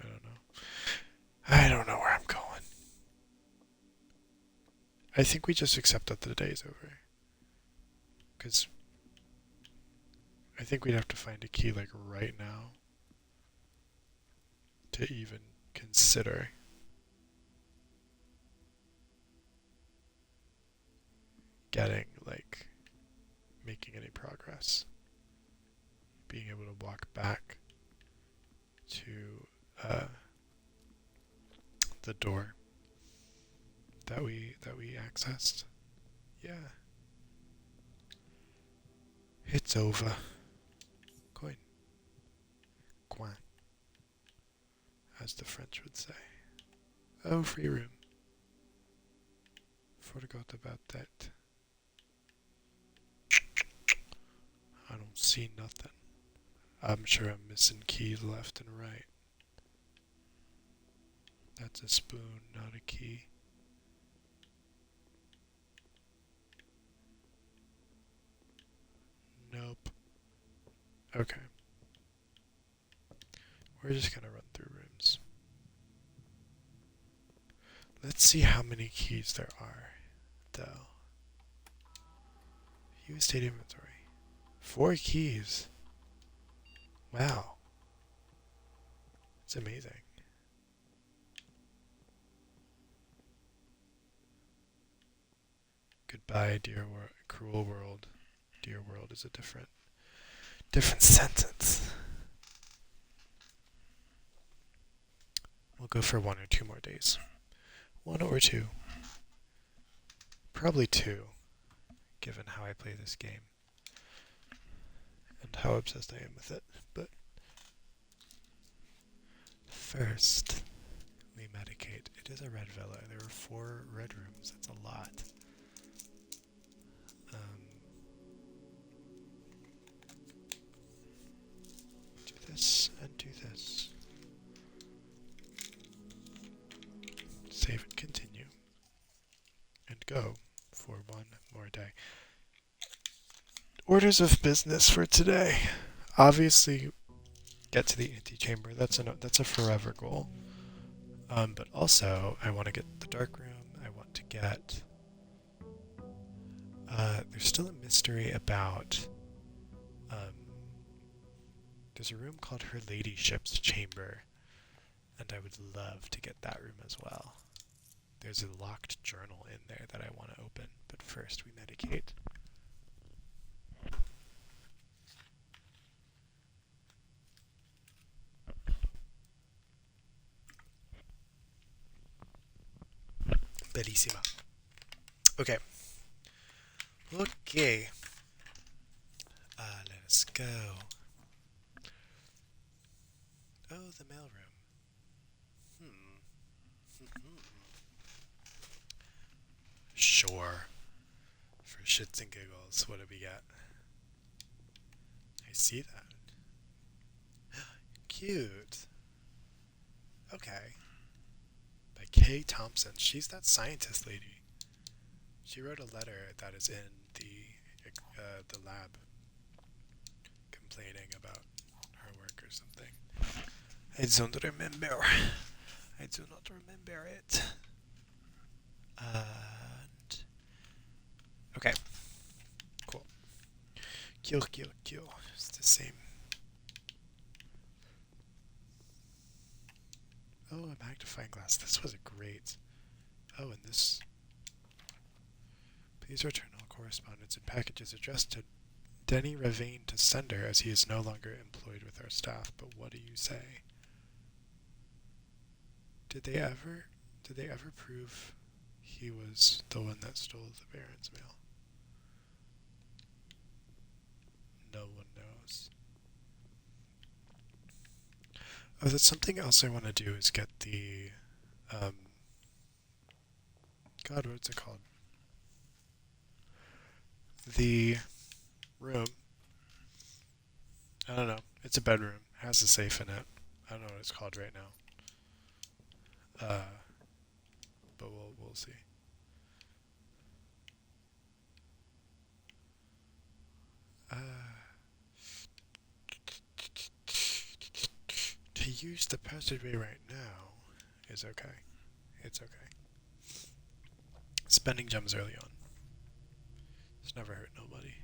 Speaker 1: I don't know. I don't know where I'm going. I think we just accept that the day is over. Because I think we'd have to find a key like right now to even consider getting like making any progress. Being able to walk back to the door that we accessed. Yeah. It's over. Coin. Coin. As the French would say. Oh, free room. Forgot about that. I don't see nothing. I'm sure I'm missing keys left and right. That's a spoon, not a key. Nope. Okay. We're just gonna run through rooms. Let's see how many keys there are, though. View state inventory. 4 keys. Wow. It's amazing. Goodbye, dear cruel world. Dear world is a different sentence. We'll go for 1 or 2 more days. 1 or 2. Probably 2, given how I play this game. And how obsessed I am with it. But first, we medicate. It is a red villa. There are 4 red rooms. That's a lot. Do this and do this. Save and continue. And go for 1 more day. Orders of business for today. Obviously, get to the antechamber. That's a forever goal. But also, I want to get the dark room. I want to get. There's still a mystery about. There's a room called Her Ladyship's Chamber, and I would love to get that room as well. There's a locked journal in there that I want to open, but first we medicate. Bellissima. Okay. Okay. Let us go. Oh, the mailroom. Sure. For shits and giggles, what do we got? I see that. Cute. Okay. By Kay Thompson. She's that scientist lady. She wrote a letter that is in the lab complaining about her work or something. I don't remember. I do not remember it. And okay, cool. Kill, kill, kill. It's the same. Oh, a magnifying glass. This was a great. Oh, and this. Please return all correspondence and packages addressed to Denny Ravane to sender, as he is no longer employed with our staff. But what do you say? Did they ever prove he was the one that stole the Baron's mail? No one knows. Oh, that's something else I want to do is get the, God, what's it called? The room. I don't know. It's a bedroom. It has a safe in it. I don't know what it's called right now. But we'll see. To use the passageway right now is okay. It's okay. Spending gems early on. It's never hurt nobody.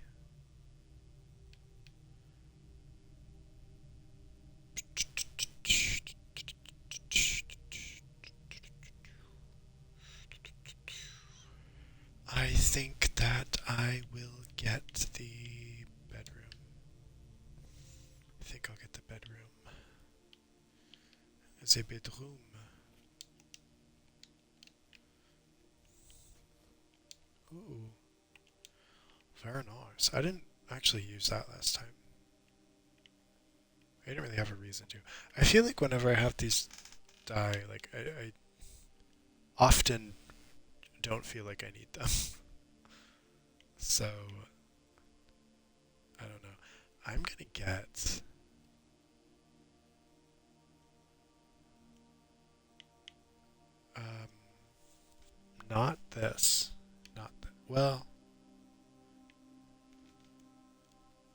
Speaker 1: I think that I will get the bedroom. I think I'll get the bedroom. The bedroom. Ooh. Very nice. I didn't actually use that last time. I didn't really have a reason to. I feel like whenever I have these die, like I often don't feel like I need them. So I don't know. I'm gonna get not this. Not well,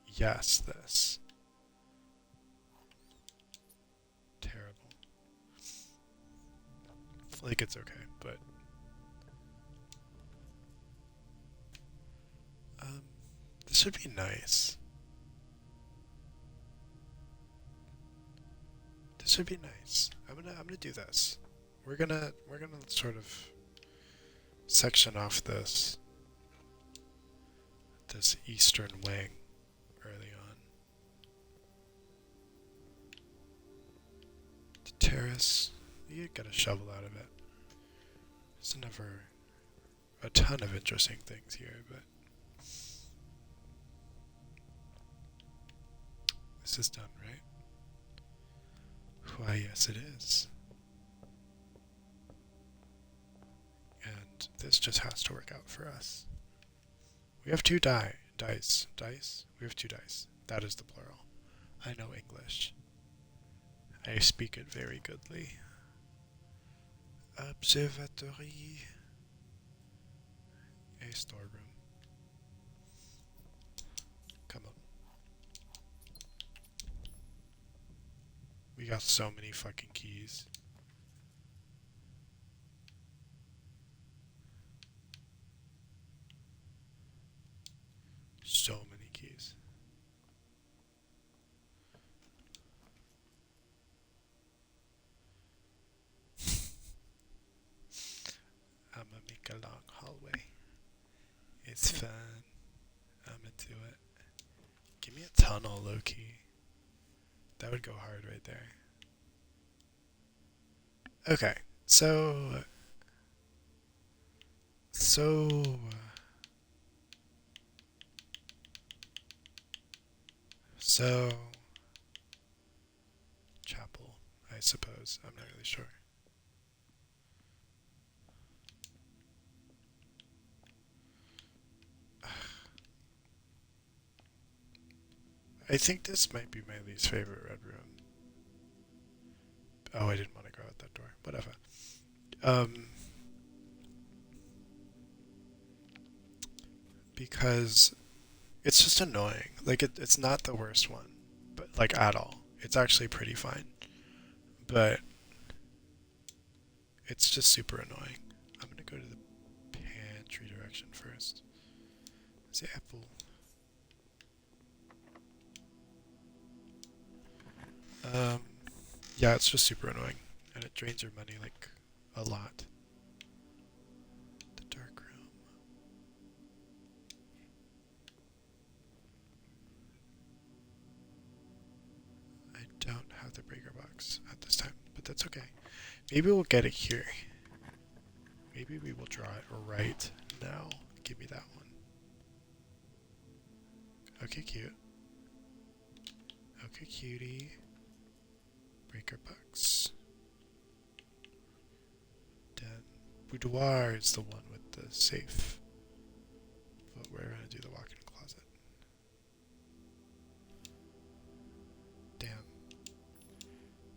Speaker 1: yes, this. Terrible. I feel like it's okay, but this would be nice. This would be nice. I'm gonna do this. We're gonna sort of section off this eastern wing early on. The terrace, you get a shovel out of it. There's never a ton of interesting things here, but this is done, right? Why, yes, it is. And this just has to work out for us. We have two dice. Dice? We have two dice. That is the plural. I know English. I speak it very goodly. Observatory. A storeroom. Come on. We got so many fucking keys. So many keys. I'm gonna make a long hallway. It's fun. I'm gonna do it. Give me a tunnel, low-key. That would go hard right there. Okay, so chapel, I suppose. I'm not really sure. I think this might be my least favorite red room. Oh, I didn't want to go out that door. Whatever. Because it's just annoying. Like it's not the worst one, but like at all. It's actually pretty fine, but it's just super annoying. I'm gonna go to the pantry direction first. The apple. Um, yeah, it's just super annoying, and it drains your money like a lot. The dark room. I don't have the breaker box at this time, but that's okay. Maybe we'll get it here. Maybe we will draw it right now. Give me that one. Okay, cute. Okay, cutie. Breaker box. Den. Boudoir is the one with the safe. But we're gonna do the walk-in closet. Damn.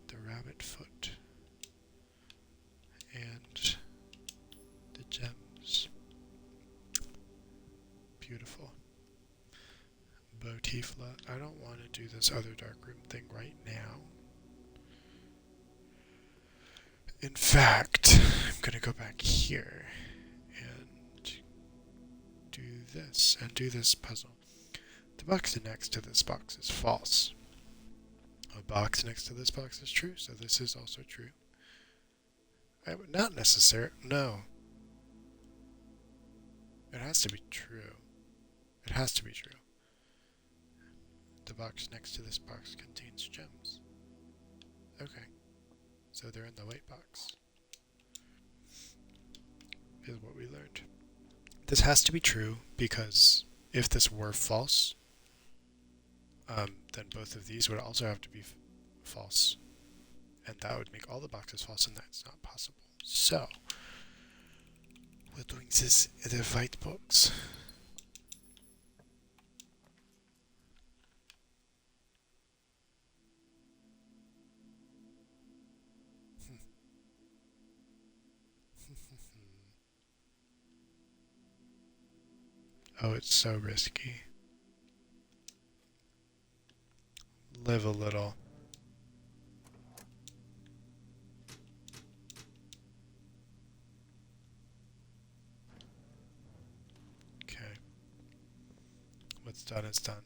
Speaker 1: The rabbit foot. And the gems. Beautiful. Botifla. I don't want to do this other darkroom thing right now. In fact, I'm going to go back here and do this and do this puzzle. The box next to this box is false. A box next to this box is true, so this is also true. Not necessary. No. It has to be true. It has to be true. The box next to this box contains gems. Okay. So they're in the white box. Is what we learned. This has to be true because if this were false, then both of these would also have to be false. And that would make all the boxes false, and that's not possible. So, we're doing this in the white box. Oh, it's so risky. Live a little. Okay. What's done is done.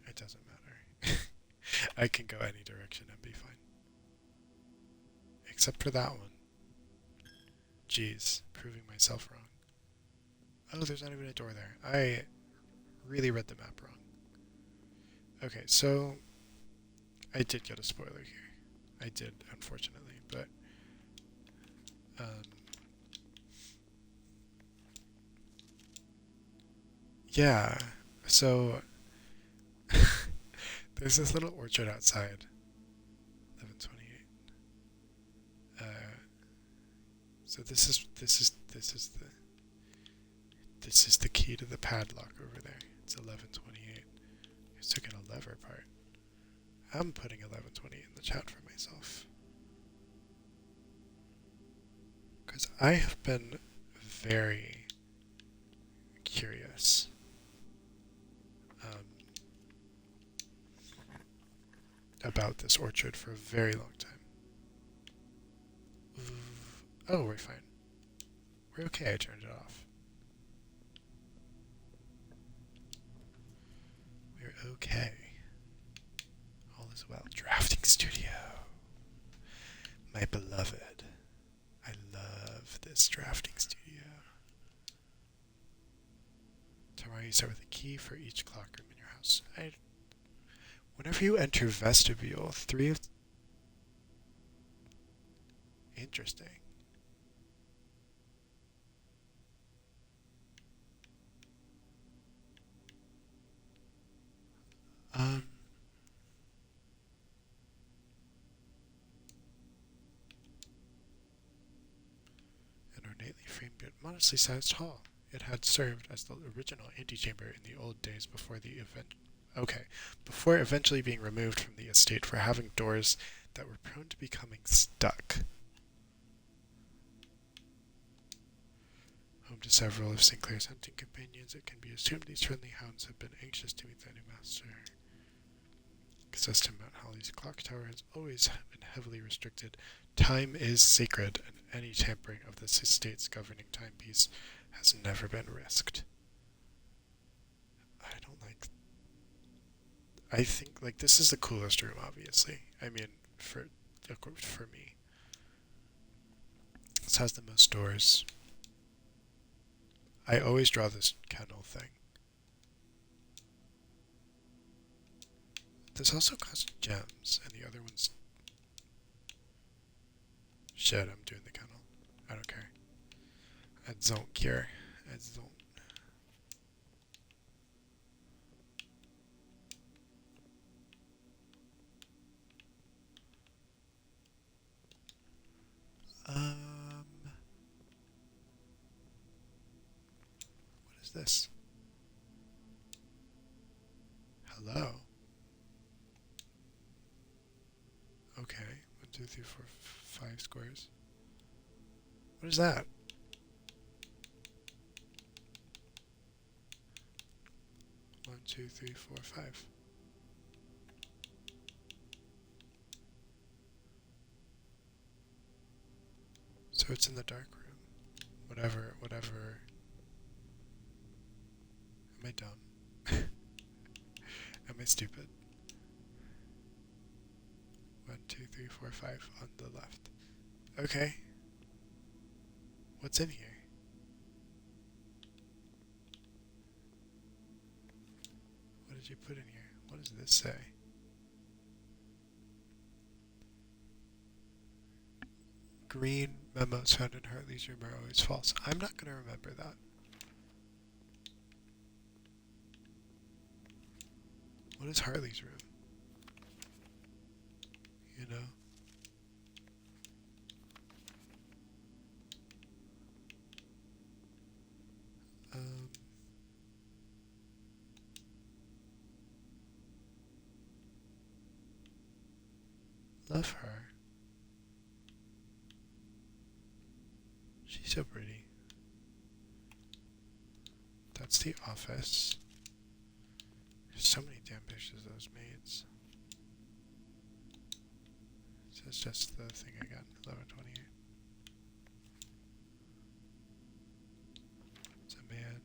Speaker 1: It doesn't matter. I can go any direction and be fine. Except for that one. Jeez, proving myself wrong. Oh, there's not even a door there. I really read the map wrong. Okay, so I did get a spoiler here. I did, unfortunately, but yeah. So there's this little orchard outside. 1128. So this is the key to the padlock over there. It's 1128. I still get a lever part. I'm putting 1128 in the chat for myself. Because I have been very curious. About this orchard for a very long time. Oh, we're fine. We're okay, I turned it off. We're okay. All is well. Drafting studio. My beloved. I love this drafting studio. Tomorrow you start with a key for each clock room in your house. Whenever you enter vestibule, 3 of... Interesting. An ornately framed but modestly sized hall. It had served as the original antechamber in the old days before the event. Okay, before eventually being removed from the estate for having doors that were prone to becoming stuck.
Speaker 2: Home to several of Sinclair's hunting companions, it can be assumed these friendly hounds have been anxious to meet their new master. Access to Mount Holly's clock tower has always been heavily restricted. Time is sacred, and any tampering of this estate's governing timepiece has never been risked. I don't like. I think like this is the coolest room, obviously. I mean, for me, this has the most doors. I always draw this kennel thing. This also costs gems, and the other one's shit. I'm doing the kennel. I don't care. I don't care. I don't. What is this? Hello. Okay. 1, 2, 3, 4, 5 squares. What is that? 1, 2, 3, 4, 5. So it's in the dark room. Whatever. Am I dumb? Am I stupid? 1, 2, 3, 4, 5 on the left. Okay. What's in here? What did you put in here? What does this say? Green memos found in Hartley's room are always false. I'm not going to remember that. What is Hartley's room? You know? Um, love her. She's so pretty. That's the office. There's so many damn pictures of those maids. So it's just the thing I got. 1128. It's a man.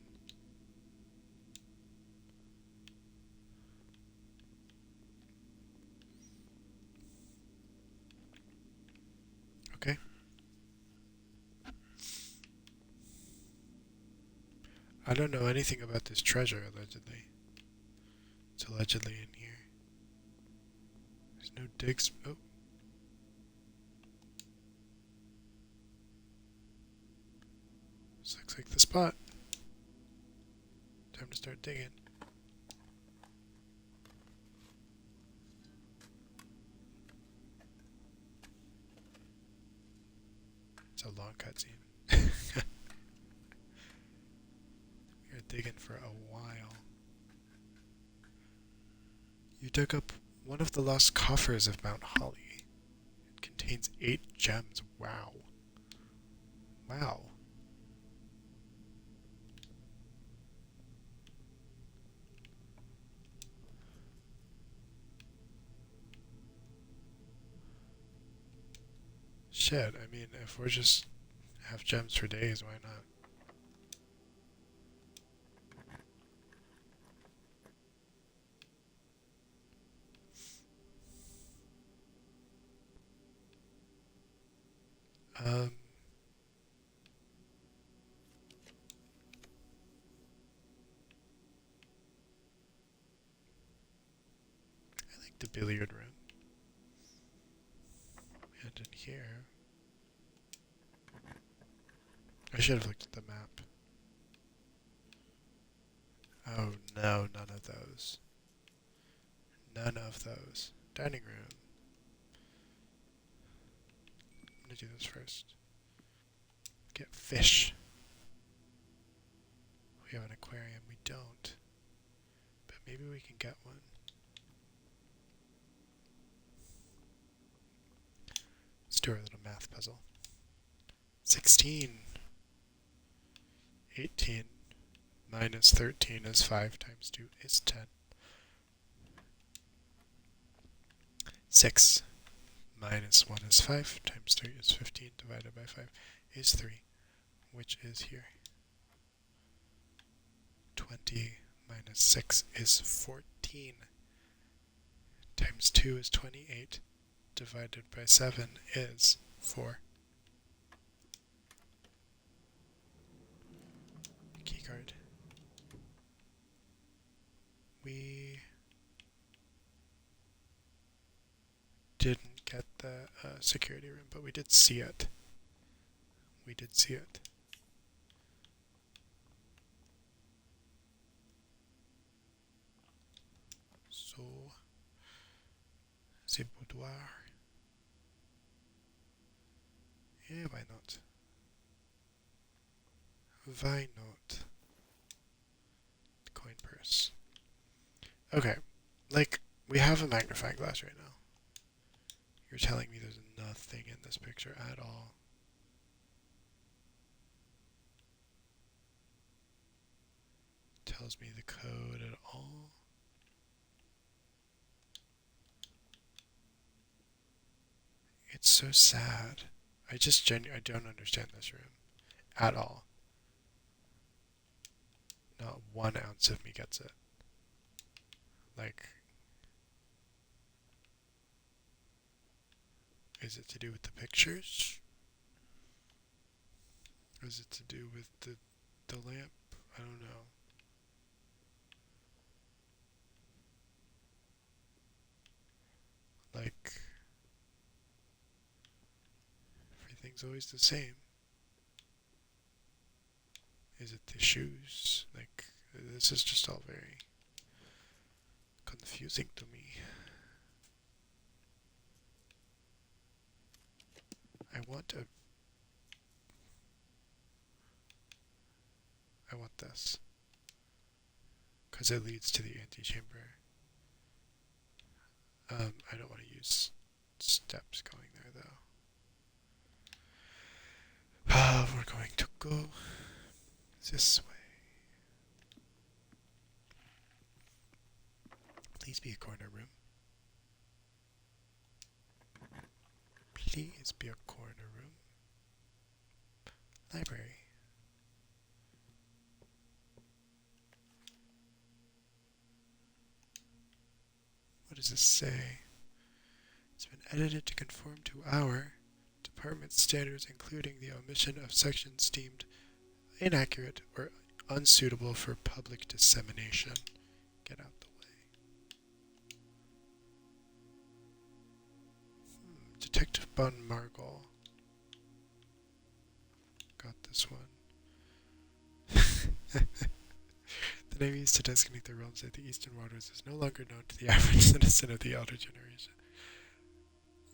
Speaker 2: Okay. I don't know anything about this treasure, allegedly. It's allegedly in here. There's no digs. Oh. This looks like the spot. Time to start digging. It's a long cutscene. We are digging for a while. You dug up one of the lost coffers of Mount Holly. It contains 8 gems. Wow. Wow. Shit, I mean, if we're just have gems for days, why not? Um, I like the billiard room. And in here, I should have looked at the map. Oh no, none of those. None of those. Dining room. I'm gonna do this first. Get fish. We have an aquarium. We don't. But maybe we can get one. Let's do our little math puzzle. 16. 18 minus 13 is 5 times 2 is 10. 6 minus 1 is 5 times 3 is 15 divided by 5 is 3, which is here. 20 minus 6 is 14 times 2 is 28 divided by 7 is 4. Keycard. We didn't get the security room, but we did see it. We did see it. So, the boudoir. Yeah, why not? Why not? Coin purse. Okay, like, we have a magnifying glass right now. You're telling me there's nothing in this picture at all. Tells me the code at all. It's so sad. I don't understand this room at all. Not 1 ounce of me gets it. Like, is it to do with the pictures? Or is it to do with the lamp? I don't know. Like, everything's always the same. Is it the shoes? Like, this is just all very confusing to me. I want this. Because it leads to the antechamber. I don't want to use steps going there, though. We're going to go this way. Please be a corner room. Please be a corner room. Library. What does this say? It's been edited to conform to our department standards, including the omission of sections deemed inaccurate or unsuitable for public dissemination. Get out the way. Detective Bun Margol. Got this one. The name used to designate the realms of the Eastern Waters is no longer known to the average citizen of the elder generation.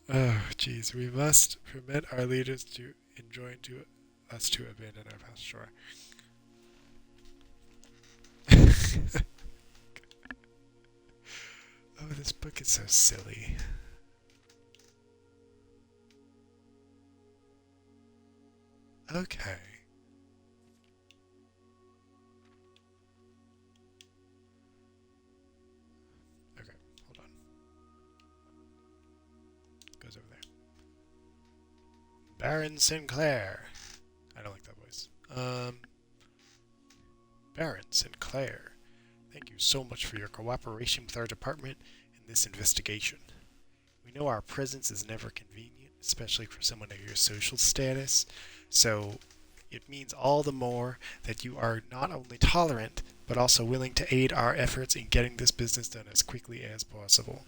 Speaker 2: Oh, jeez. We must permit our leaders to enjoin to us to abandon our past. Sure. Oh, this book is so silly. Okay. Okay, hold on. Goes over there. Baron Sinclair. I don't like that voice. Baron Sinclair. Thank you so much for your cooperation with our department in this investigation. We know our presence is never convenient, especially for someone of your social status, so it means all the more that you are not only tolerant, but also willing to aid our efforts in getting this business done as quickly as possible.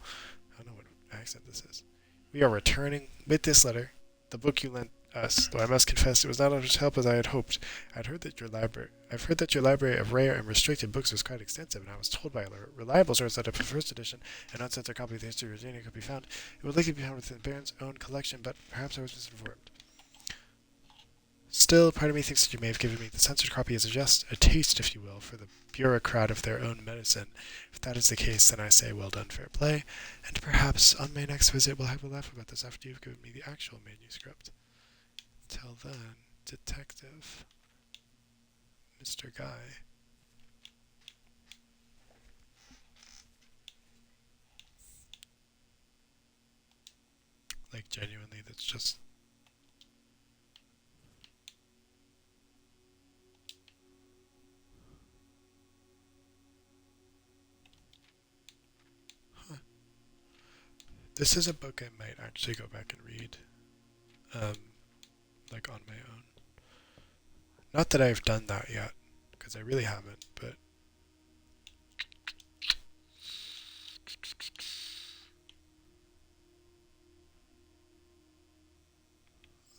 Speaker 2: I don't know what accent this is. We are returning with this letter, the book you lent us, though I must confess it was not as much help as I had hoped. I've heard that your library of rare and restricted books was quite extensive, and I was told by a reliable source that if a first edition and uncensored copy of the history of Virginia could be found, it would likely be found within Baron's own collection, but perhaps I was misinformed. Still, part of me thinks that you may have given me the censored copy as a taste, if you will, for the bureaucrat of their own medicine. If that is the case, then I say well done, fair play, and perhaps on my next visit we'll have a laugh about this after you've given me the actual manuscript. Till then, detective. Mr. Guy. Like, genuinely, that's just. Huh. This is a book I might actually go back and read, um, like on my own. Not that I've done that yet, because I really haven't, but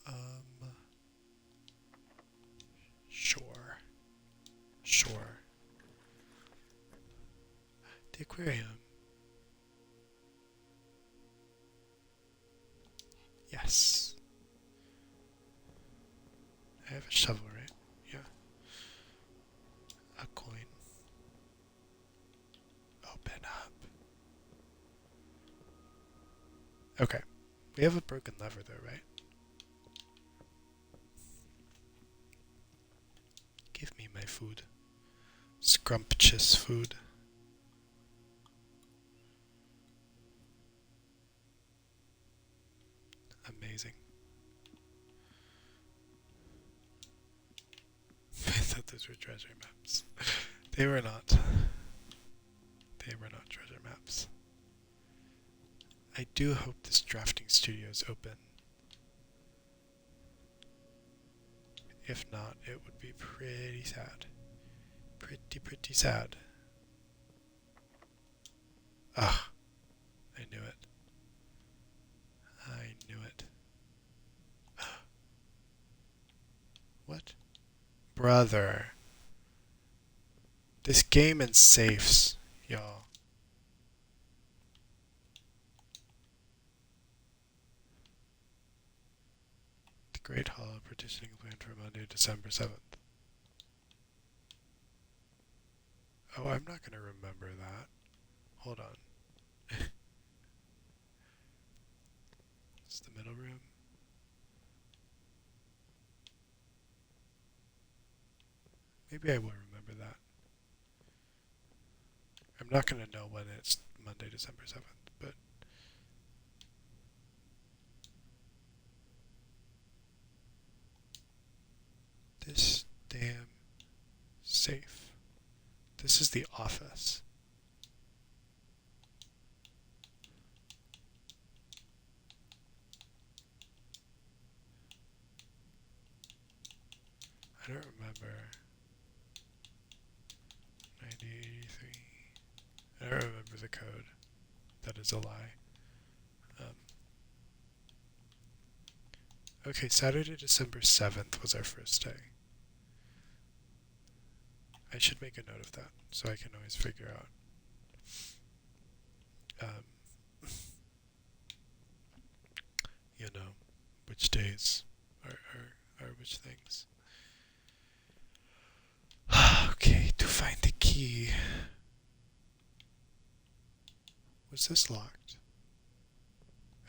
Speaker 2: um, sure, sure. The aquarium. Yes. I have a shovel, right? Yeah. A coin. Open up. Okay. We have a broken lever though, right? Give me my food. Scrumptious food. Amazing. I thought those were treasure maps. They were not. They were not treasure maps. I do hope this drafting studio is open. If not, it would be pretty sad. Pretty sad. Ah, I knew it. I knew it. What? Brother. This game and safes, y'all. The Great Hall partitioning plan for Monday, December 7th. Oh, I'm not going to remember that. Hold on. It's the middle room. Maybe I will remember that. I'm not going to know when it's Monday, December 7th, but this damn safe. This is the office. I don't remember. 9083. I don't remember the code. That is a lie. Um, okay, Saturday, December 7th was our first day. I should make a note of that so I can always figure out you know, which days are which things. Okay, to find the key. Was this locked?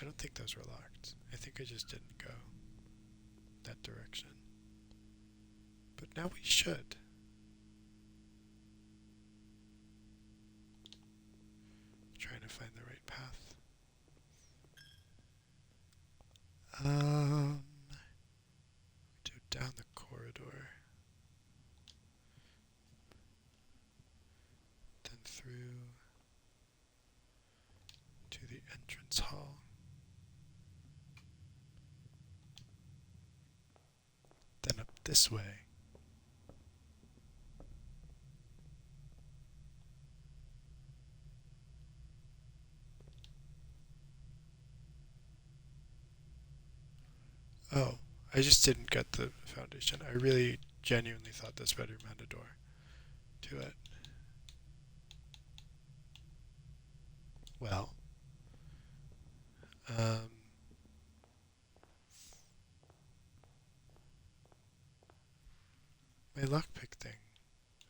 Speaker 2: I don't think those were locked. I think I just didn't go that direction. But now we should. Trying to find the right path. Do down the corridor. Then through to the entrance hall. Then up this way. Oh, I just didn't get the foundation. I really genuinely thought this bedroom had a door to it. Well, um, my lockpick thing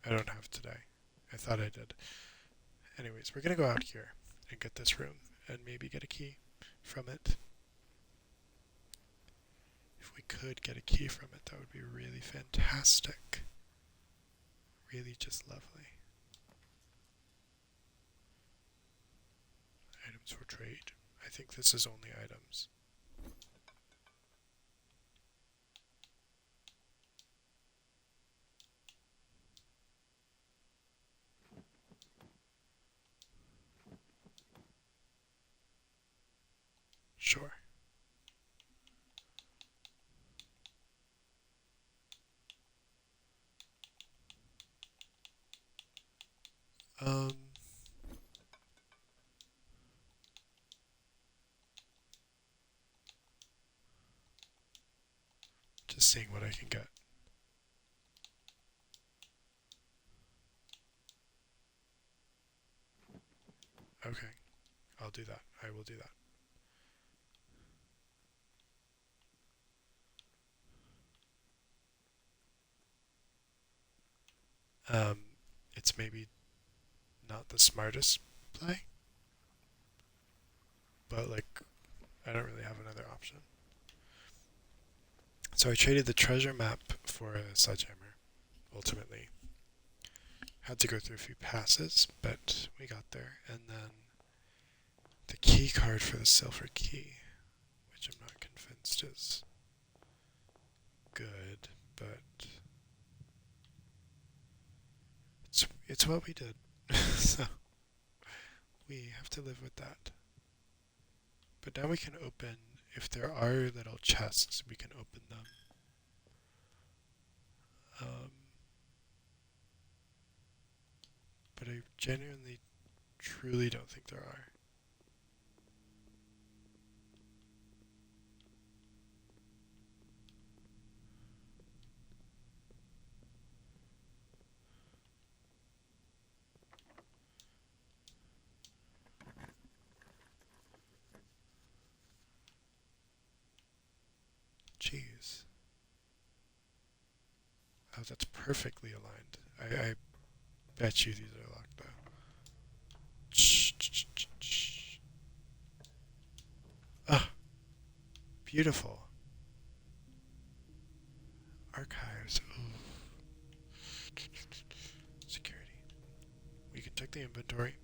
Speaker 2: I don't have today. I thought I did. Anyways, we're gonna go out here and get this room and maybe get a key from it. If we could get a key from it, that would be really fantastic. really just lovely. Items for trade. I think this is only items. Sure. Um, just seeing what I can get. Okay, I'll do that. I will do that. It's maybe not the smartest play, but like I don't really have another option. So I traded the treasure map for a sledgehammer. Ultimately, had to go through a few passes, but we got there. And then the key card for the silver key, which I'm not convinced is good, but it's what we did. So we have to live with that. But now we can open, if there are little chests, we can open them. Um, but I genuinely, truly don't think there are. Jeez. Oh, that's perfectly aligned. I bet you these are locked though. Ah, beautiful. Archives. Ooh. Security. We can check the inventory.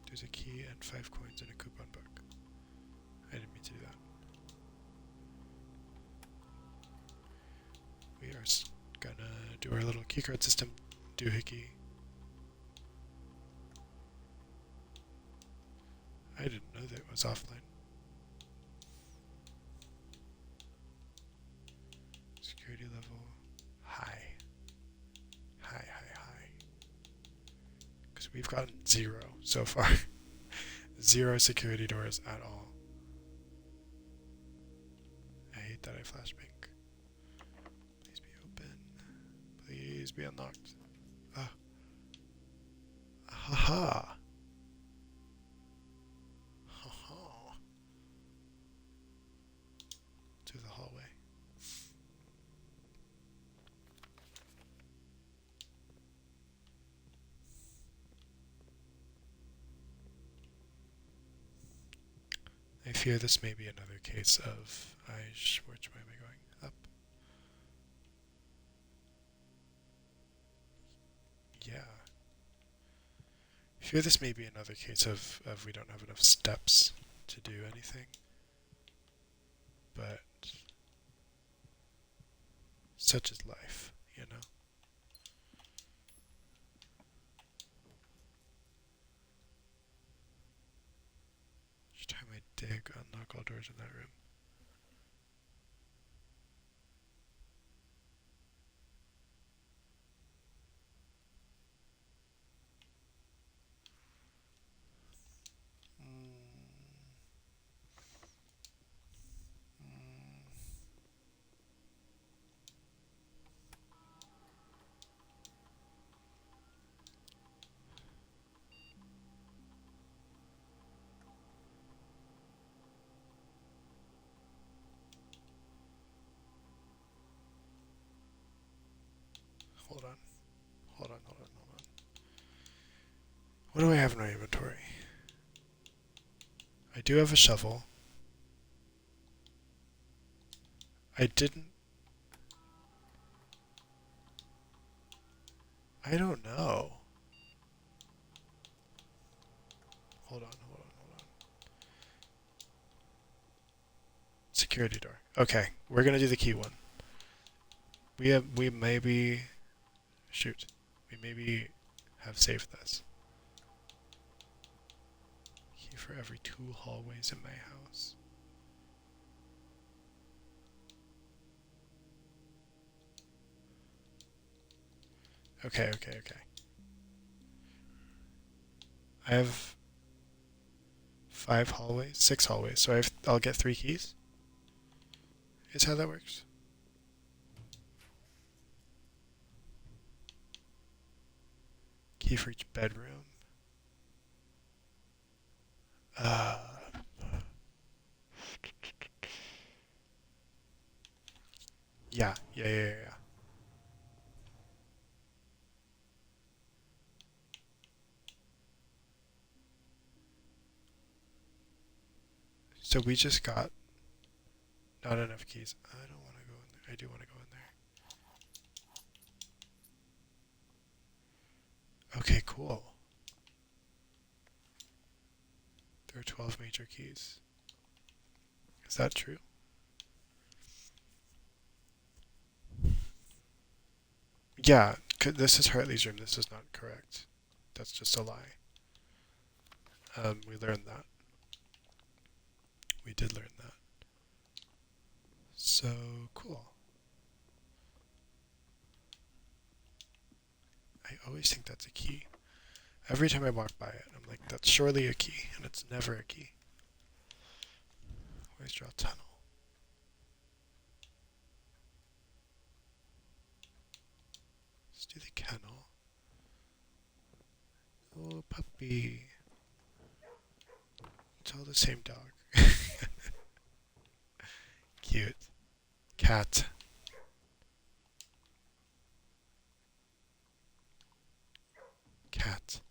Speaker 2: There's a key and 5 coins in a coupon book. I didn't mean to do that. We are gonna do our little keycard system doohickey. I didn't know that it was offline. Security level high. High, high, high. Because we've gotten 0 so far. 0 security doors at all. I hate that I flash pink. Please be open. Please be unlocked. Ah. Haha. Ha. To the hallway. I fear this may be another case of which way am I going? Up. Yeah. I fear this may be another case of we don't have enough steps to do anything. But such is life, you know? Each time I dig, unlock all doors in that room. Mm, mm. Hold on. Hold on, hold on, hold on. What do I have in my inventory? I do have a shovel.
Speaker 1: I didn't. I don't know. Hold on, hold on, hold on. Security door. Okay, we're gonna do the key one. We maybe shoot. We maybe have saved this. Key for every 2 hallways in my house. Okay, okay, okay. I have 5 hallways, 6 hallways, so I'll get 3 keys. Is how that works. Key for each bedroom. Uh, yeah. So we just got not enough keys. I don't want to go in there. I do want to go in there. Okay, cool. There are 12 major keys. Is that true? Yeah, this is Hartley's room. This is not correct. That's just a lie. We learned that. We did learn that. So cool. I always think that's a key. Every time I walk by it, I'm like, that's surely a key, and it's never a key. Where's draw tunnel? Let's do the kennel. Oh, puppy. It's all the same dog. Cute. Cat. Cat.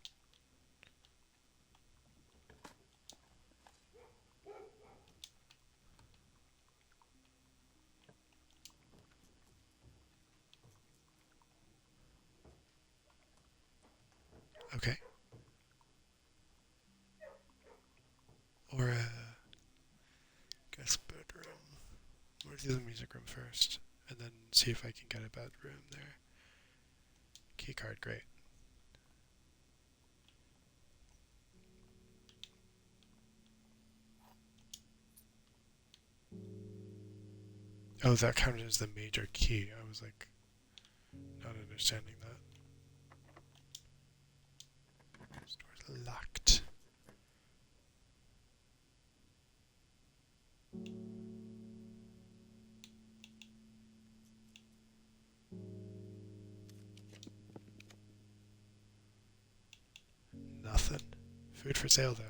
Speaker 1: Okay. Or a guest bedroom. We'll do the music room first, and then see if I can get a bedroom there. Key card, great. Oh, that counted as the major key. I was like, not understanding that. This door's locked. Nothing. Food for sale, though.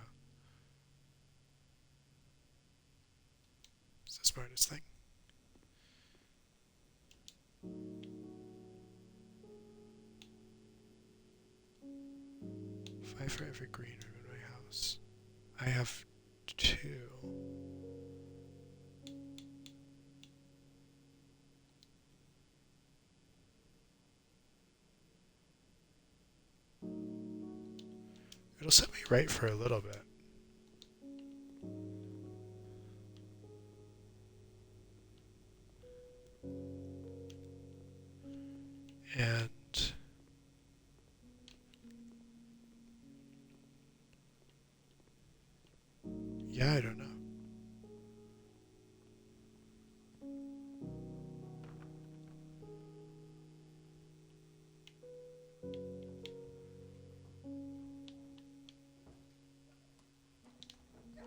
Speaker 1: It's the smartest thing. 5 for every green room in my house. I have 2. It'll set me right for a little bit. And yeah, I don't know.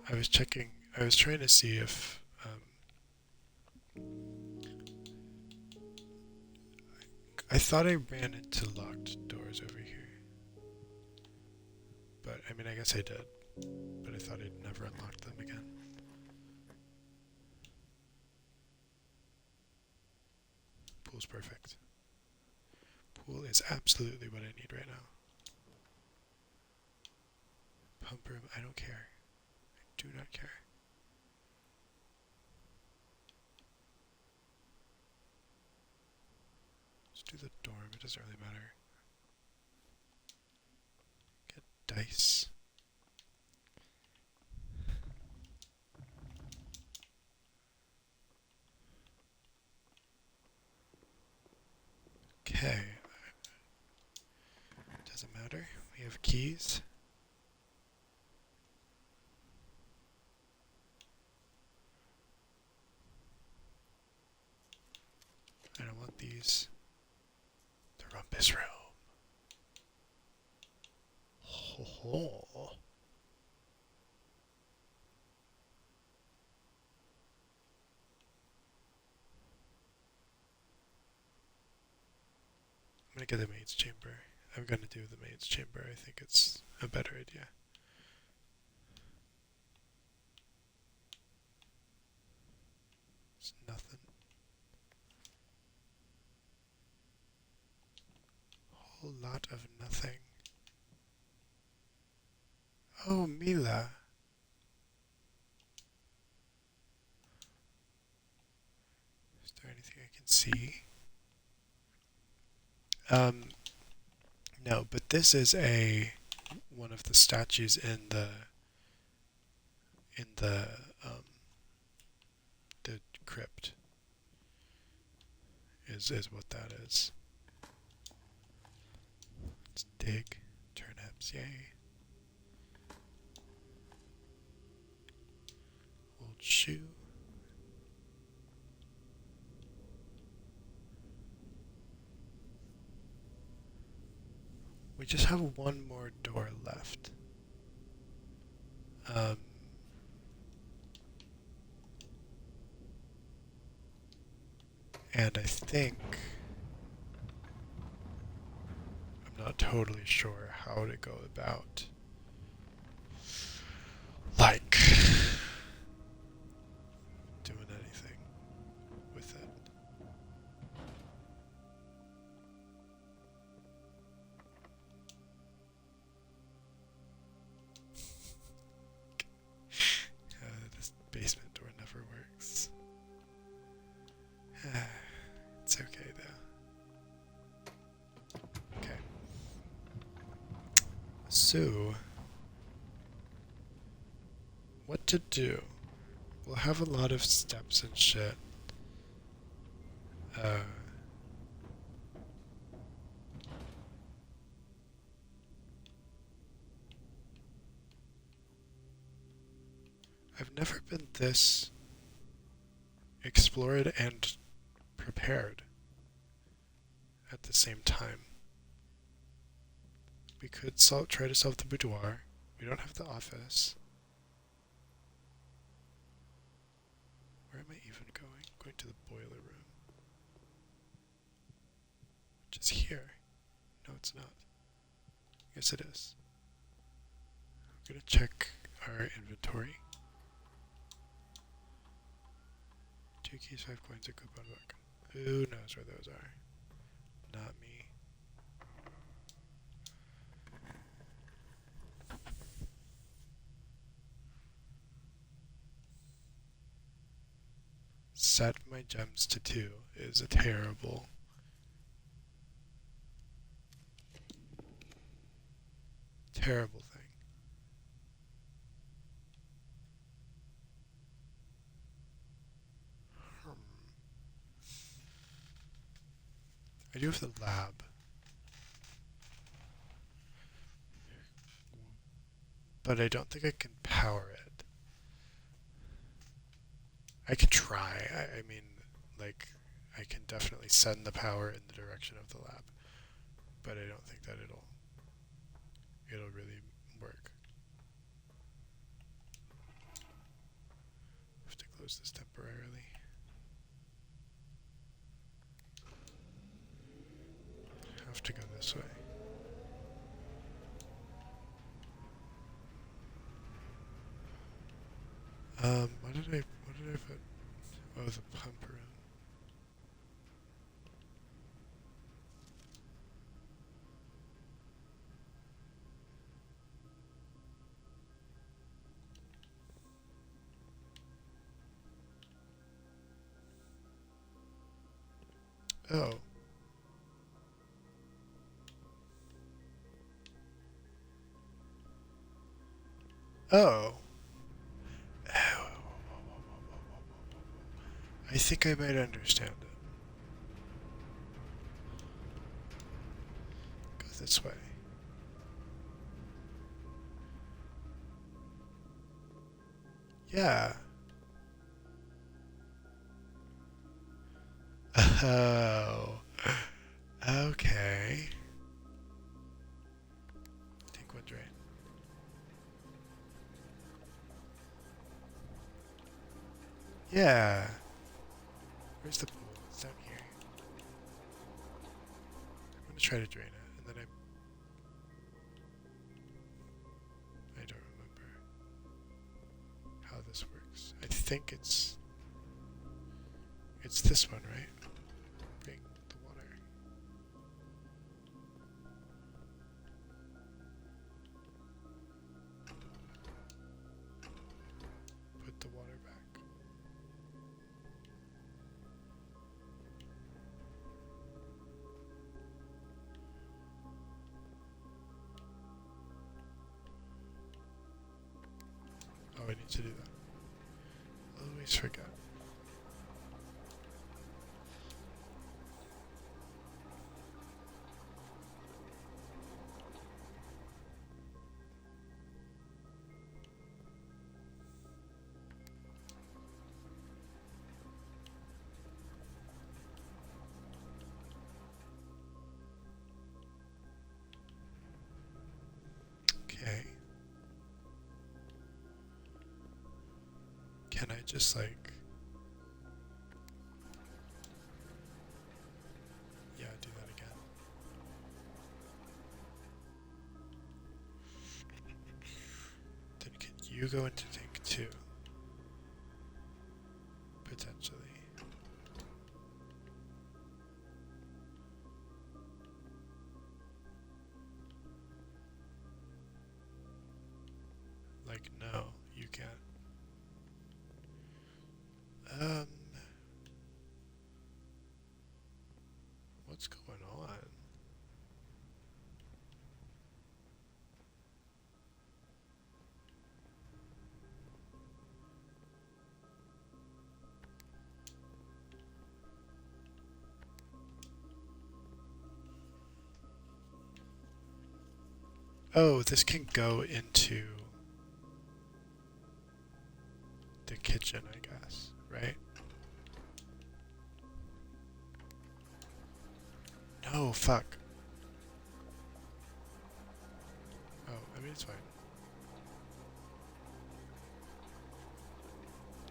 Speaker 1: I was trying to see if I thought I ran into locked doors over here. But I mean, I guess I did. But I thought I'd never unlocked them again. Pool's perfect. Pool is absolutely what I need right now. Pump room, I don't care. I do not care. do the dorm. It doesn't really matter. Get dice. Okay. Doesn't matter. We have keys. I don't want these. The rumpus room. Ho ho. I'm gonna get the maid's chamber. I'm gonna do the maid's chamber. I think it's a better idea. It's nothing. Whole lot of nothing. Oh, Mila. Is there anything I can see? No, but this is one of the statues in um the crypt is what that is. Let's dig turnips, yay. Old shoe. We just have one more door left. Um, and I think I'm not totally sure how to go about like doing anything with it. This basement door never works. It's okay though. Okay. So, what to do? We'll have a lot of steps and shit. Uh, I've never been this explored and prepared at the same time. We could try to solve the boudoir. We don't have the office. Where am I even going? I'm going to the boiler room. Which is here. No, it's not. Yes, it is. I'm gonna check our inventory. 2 keys, 5 coins, a coupon book. Who knows where those are? Not me. Set my gems to 2 is a terrible. Terrible thing. I do have the lab. But I don't think I can power it. I can try. I mean, like, I can definitely send the power in the direction of the lab. But I don't think that it'll really work. I have to close this temporarily. I have to go this way. What did I put? Oh, the pump room. Oh. Oh. I think I might understand it. Go this way. Yeah. Oh. Okay. Take one drain. Yeah. Where's the pool? It's down here. I'm gonna try to drain it, and then I don't remember how this works. I think it's this one, right? Bring the water. Put the water back. Oh, I need to do that. Always forget. Okay. Can I just like... Yeah, do that again. Then can you go into tank 2? Potentially. Like, no, you can't. Um, what's going on? Oh, this can go into the kitchen, I guess, right? No, fuck. Oh, I mean, it's fine.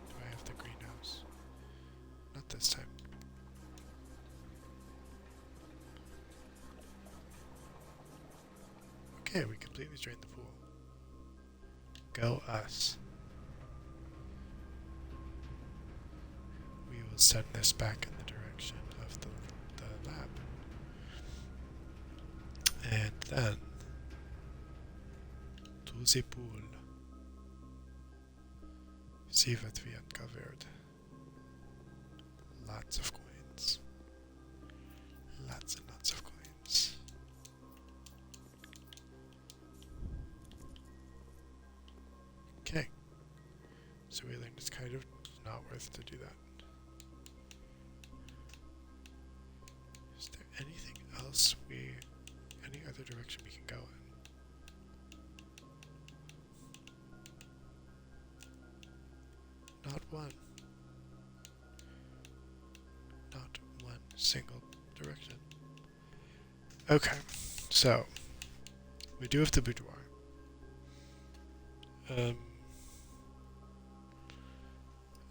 Speaker 1: Do I have the greenhouse? Not this time. Okay, we completely drained the pool. Go us. We will send this back in the direction of the lab. And then... to the pool. See what we uncovered. Lots of coins. Lots and lots of coins. Okay. So we learned it's kind of not worth to do that. Is there anything else any other direction we can go in? Not one. Not one single direction. Okay, so we do have the boudoir.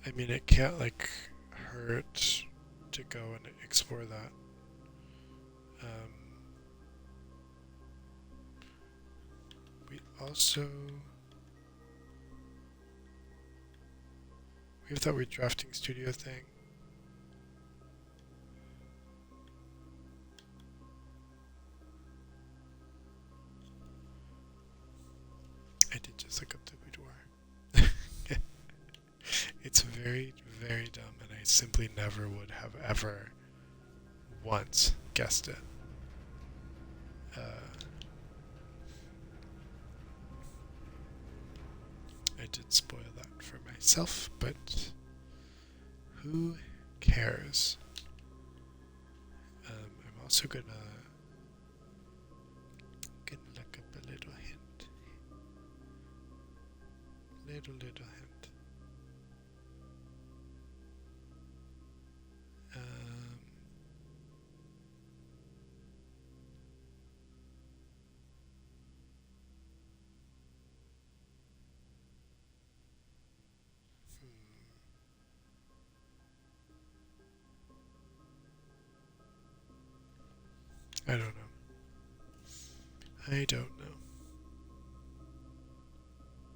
Speaker 1: I mean, it can't like hurt to go and explore that. Um, we also we have that weird drafting studio thing. I did just look up the boudoir. It's very, very dumb, and I simply never would have ever once guessed it. Uh,
Speaker 2: I did spoil that for myself, but who cares? I'm also gonna look up a little hint. Little hint. Um, I don't know. I don't know.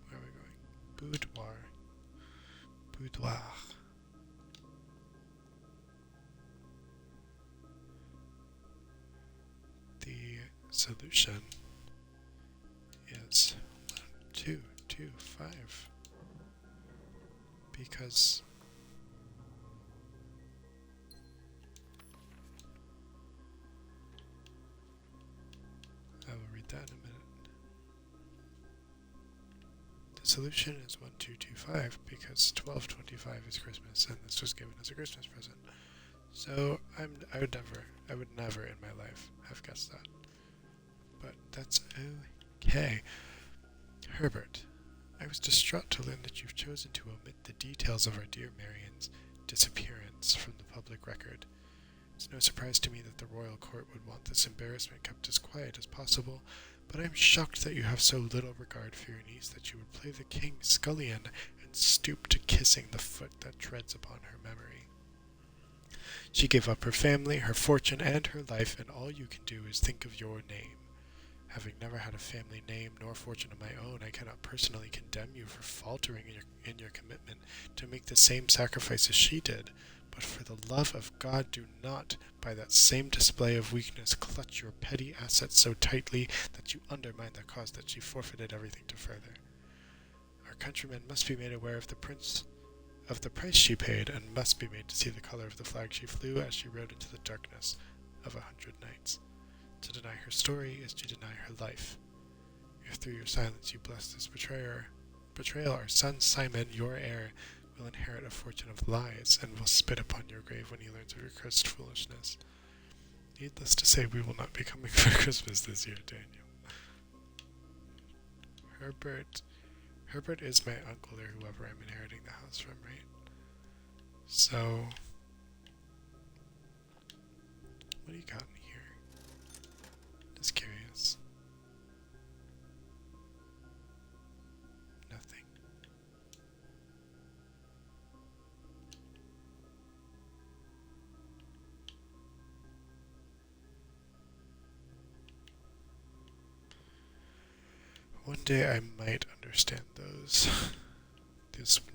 Speaker 2: Where are we going? Boudoir. Boudoir. The solution is 1, 2, 2, 5. Because I will read that in a minute. The solution is 1225 because 1225 is Christmas and this was given as a Christmas present. So I would never in my life have guessed that. But that's okay. Herbert, I was distraught to learn that you've chosen to omit the details of our dear Marian's disappearance from the public record. It's no surprise to me that the royal court would want this embarrassment kept as quiet as possible, but I am shocked that you have so little regard for your niece that you would play the king's scullion and stoop to kissing the foot that treads upon her memory. She gave up her family, her fortune, and her life, and all you can do is think of your name. Having never had a family name nor fortune of my own, I cannot personally condemn you for faltering in your commitment to make the same sacrifice as she did, but for the love of God do not, by that same display of weakness, clutch your petty assets so tightly that you undermine the cause that she forfeited everything to further. Our countrymen must be made aware of the price she paid, and must be made to see the color of the flag she flew as she rode into the darkness of 100 nights. To deny her story is to deny her life. If through your silence you bless this betrayal, our son Simon, your heir, will inherit a fortune of lies, and will spit upon your grave when he learns of your cursed foolishness. Needless to say, we will not be coming for Christmas this year, Daniel. Herbert is my uncle or whoever I'm inheriting the house from, right? So, what do you got in here? Just curious. Nothing. One day I might understand this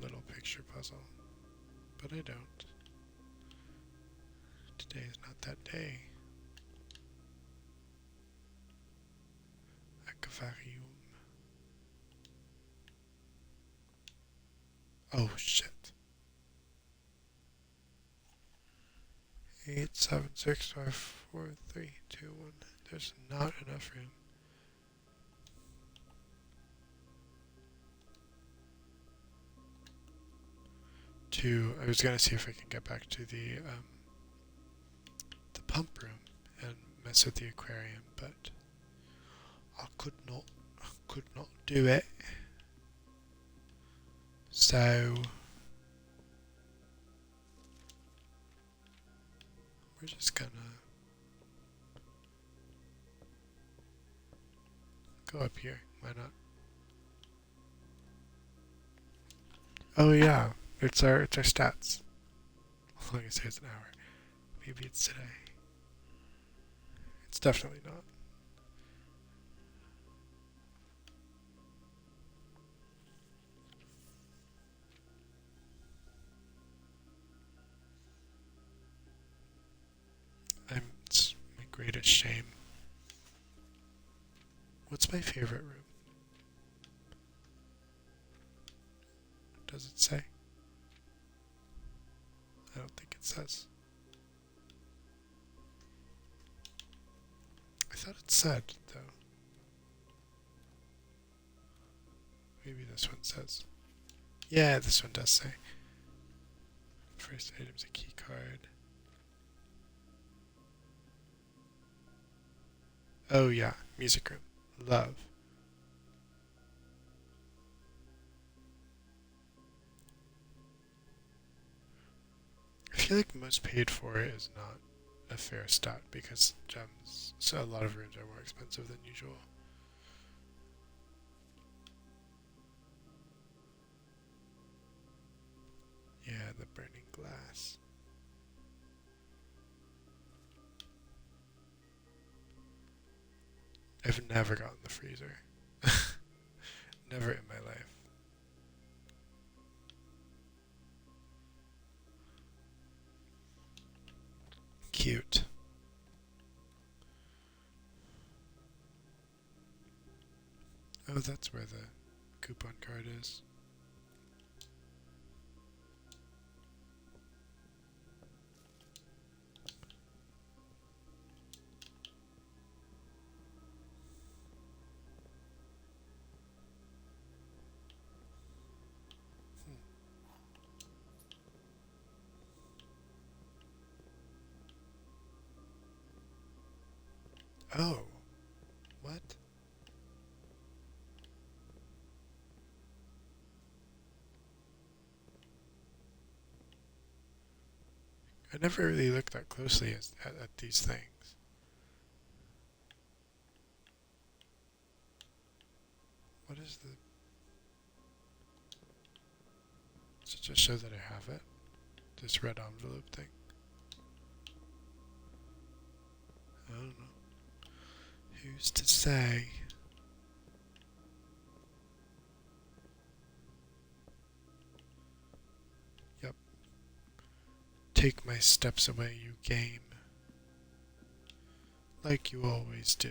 Speaker 2: little picture puzzle, but I don't. Today is not that day. Aquarium. Oh shit. 8, 7, 6, 5, 4, 3, 2, 1. There's not enough room. I was gonna see if I can get back to the pump room and mess with the aquarium, but I could not do it. So we're just gonna go up here. Why not? Oh yeah, it's our stats. As long as it's an hour. Maybe it's today. It's definitely not. It's my greatest shame. What's my favorite room? Does it say? I don't think it says. I thought it said, though. Maybe this one says. Yeah, this one does say. First item's a key card. Oh yeah, music room. Love. I feel like most paid for is not a fair stat because gems, so a lot of rooms are more expensive than usual. Yeah, the burning glass. I've never gotten the freezer. Never in my life. Cute. Oh, that's where the coupon card is. Oh, what? I never really looked that closely at these things. What is the... Does it just show that I have it? This red envelope thing? I don't know. Who's to say? Yep. Take my steps away, you game. Like you always do.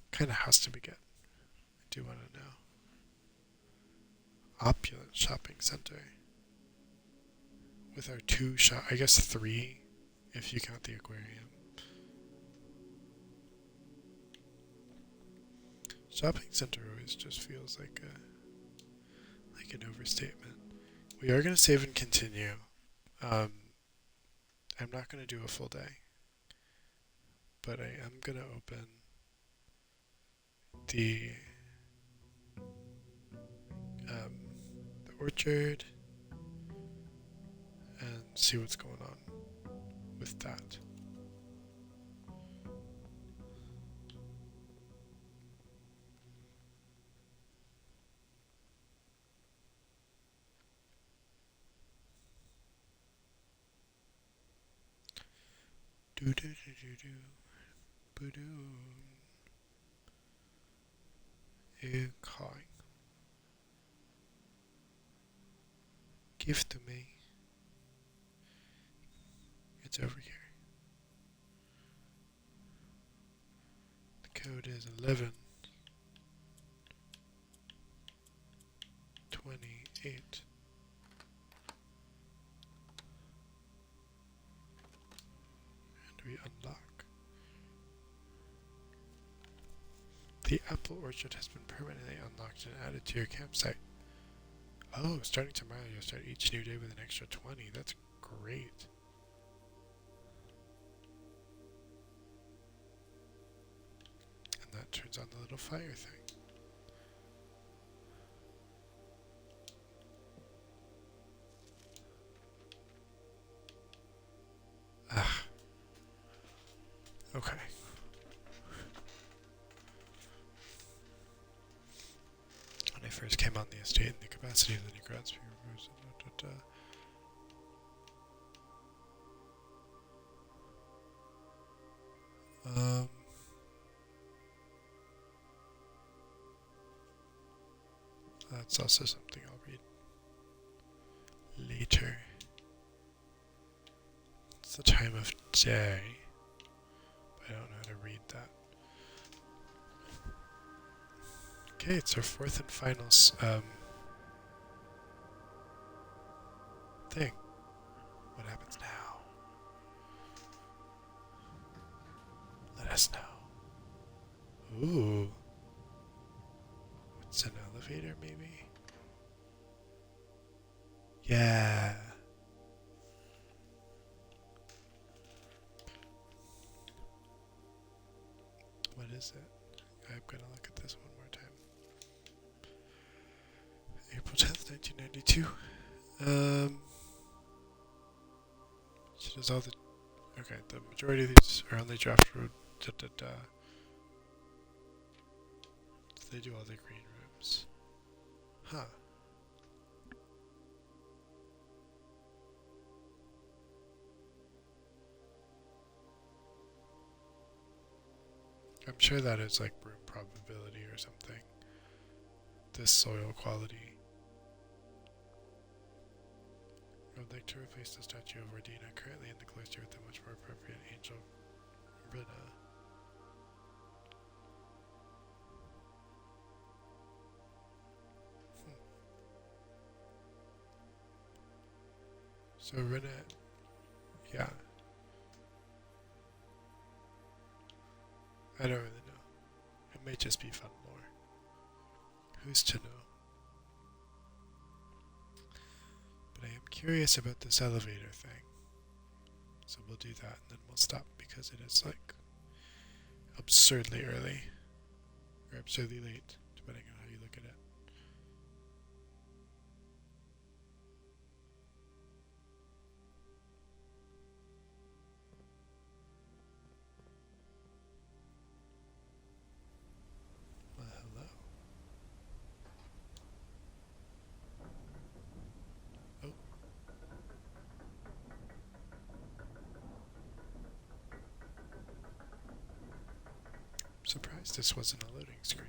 Speaker 2: What kind of house did we get? I do want to know. Opulent shopping center. With our two shop, I guess three, if you count the aquarium. Shopping center always just feels like an overstatement. We are gonna save and continue. Um, I'm not gonna do a full day, but I am gonna open the um, the orchard and see what's going on with that. Do do do do do. Boo doo. Okay. Give to me. It's over here. The code is 1128. And we unlock. The apple orchard has been permanently unlocked and added to your campsite. Oh, starting tomorrow, you'll start each new day with an extra 20. That's great. And that turns on the little fire thing. Ah, okay. When I first came on the estate, the capacity of the new grounds being removed. Um, that's also something I'll read later. It's the time of day, but I don't know how to read that. Okay, it's our fourth and final thing. What happens now?
Speaker 1: Yeah. What is it? I'm gonna look at this one more time. April 10th, 1992. Um, she does all the. Okay, the majority of these are only draft road. Da, da, da. So they do all the green rooms. Huh. I'm sure that is like room probability or something. This soil quality. I would like to replace the statue of Ordina currently in the cloister with a much more appropriate angel Rina. Hmm. So Rina, yeah, I don't really know. It may just be fun lore. Who's to know? But I am curious about this elevator thing. So we'll do that and then we'll stop because it is like absurdly early or absurdly late, depending on how you look at it. Well, hello. Oh, I'm surprised this wasn't a loading screen.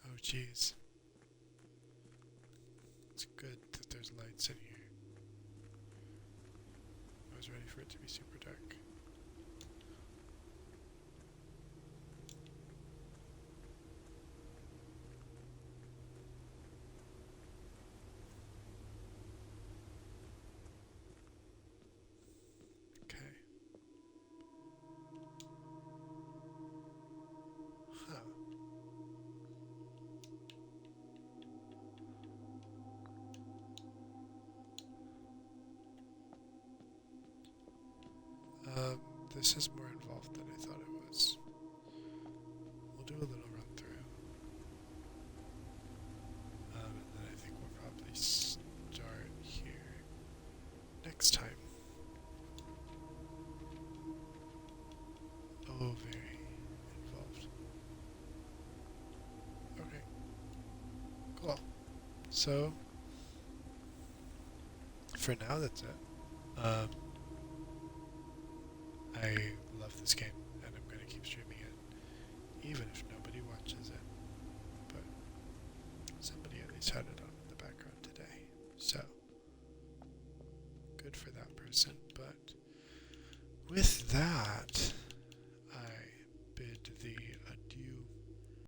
Speaker 1: Oh, jeez. It's good that there's lights in here. I was ready for it to be super dark. Okay. Huh. Um, this is more involved than I thought it was. We'll do a little run through. And then I think we'll probably start here next time. Oh, very involved. Okay, cool. So, for now, that's it. I love this game, and I'm going to keep streaming it, even if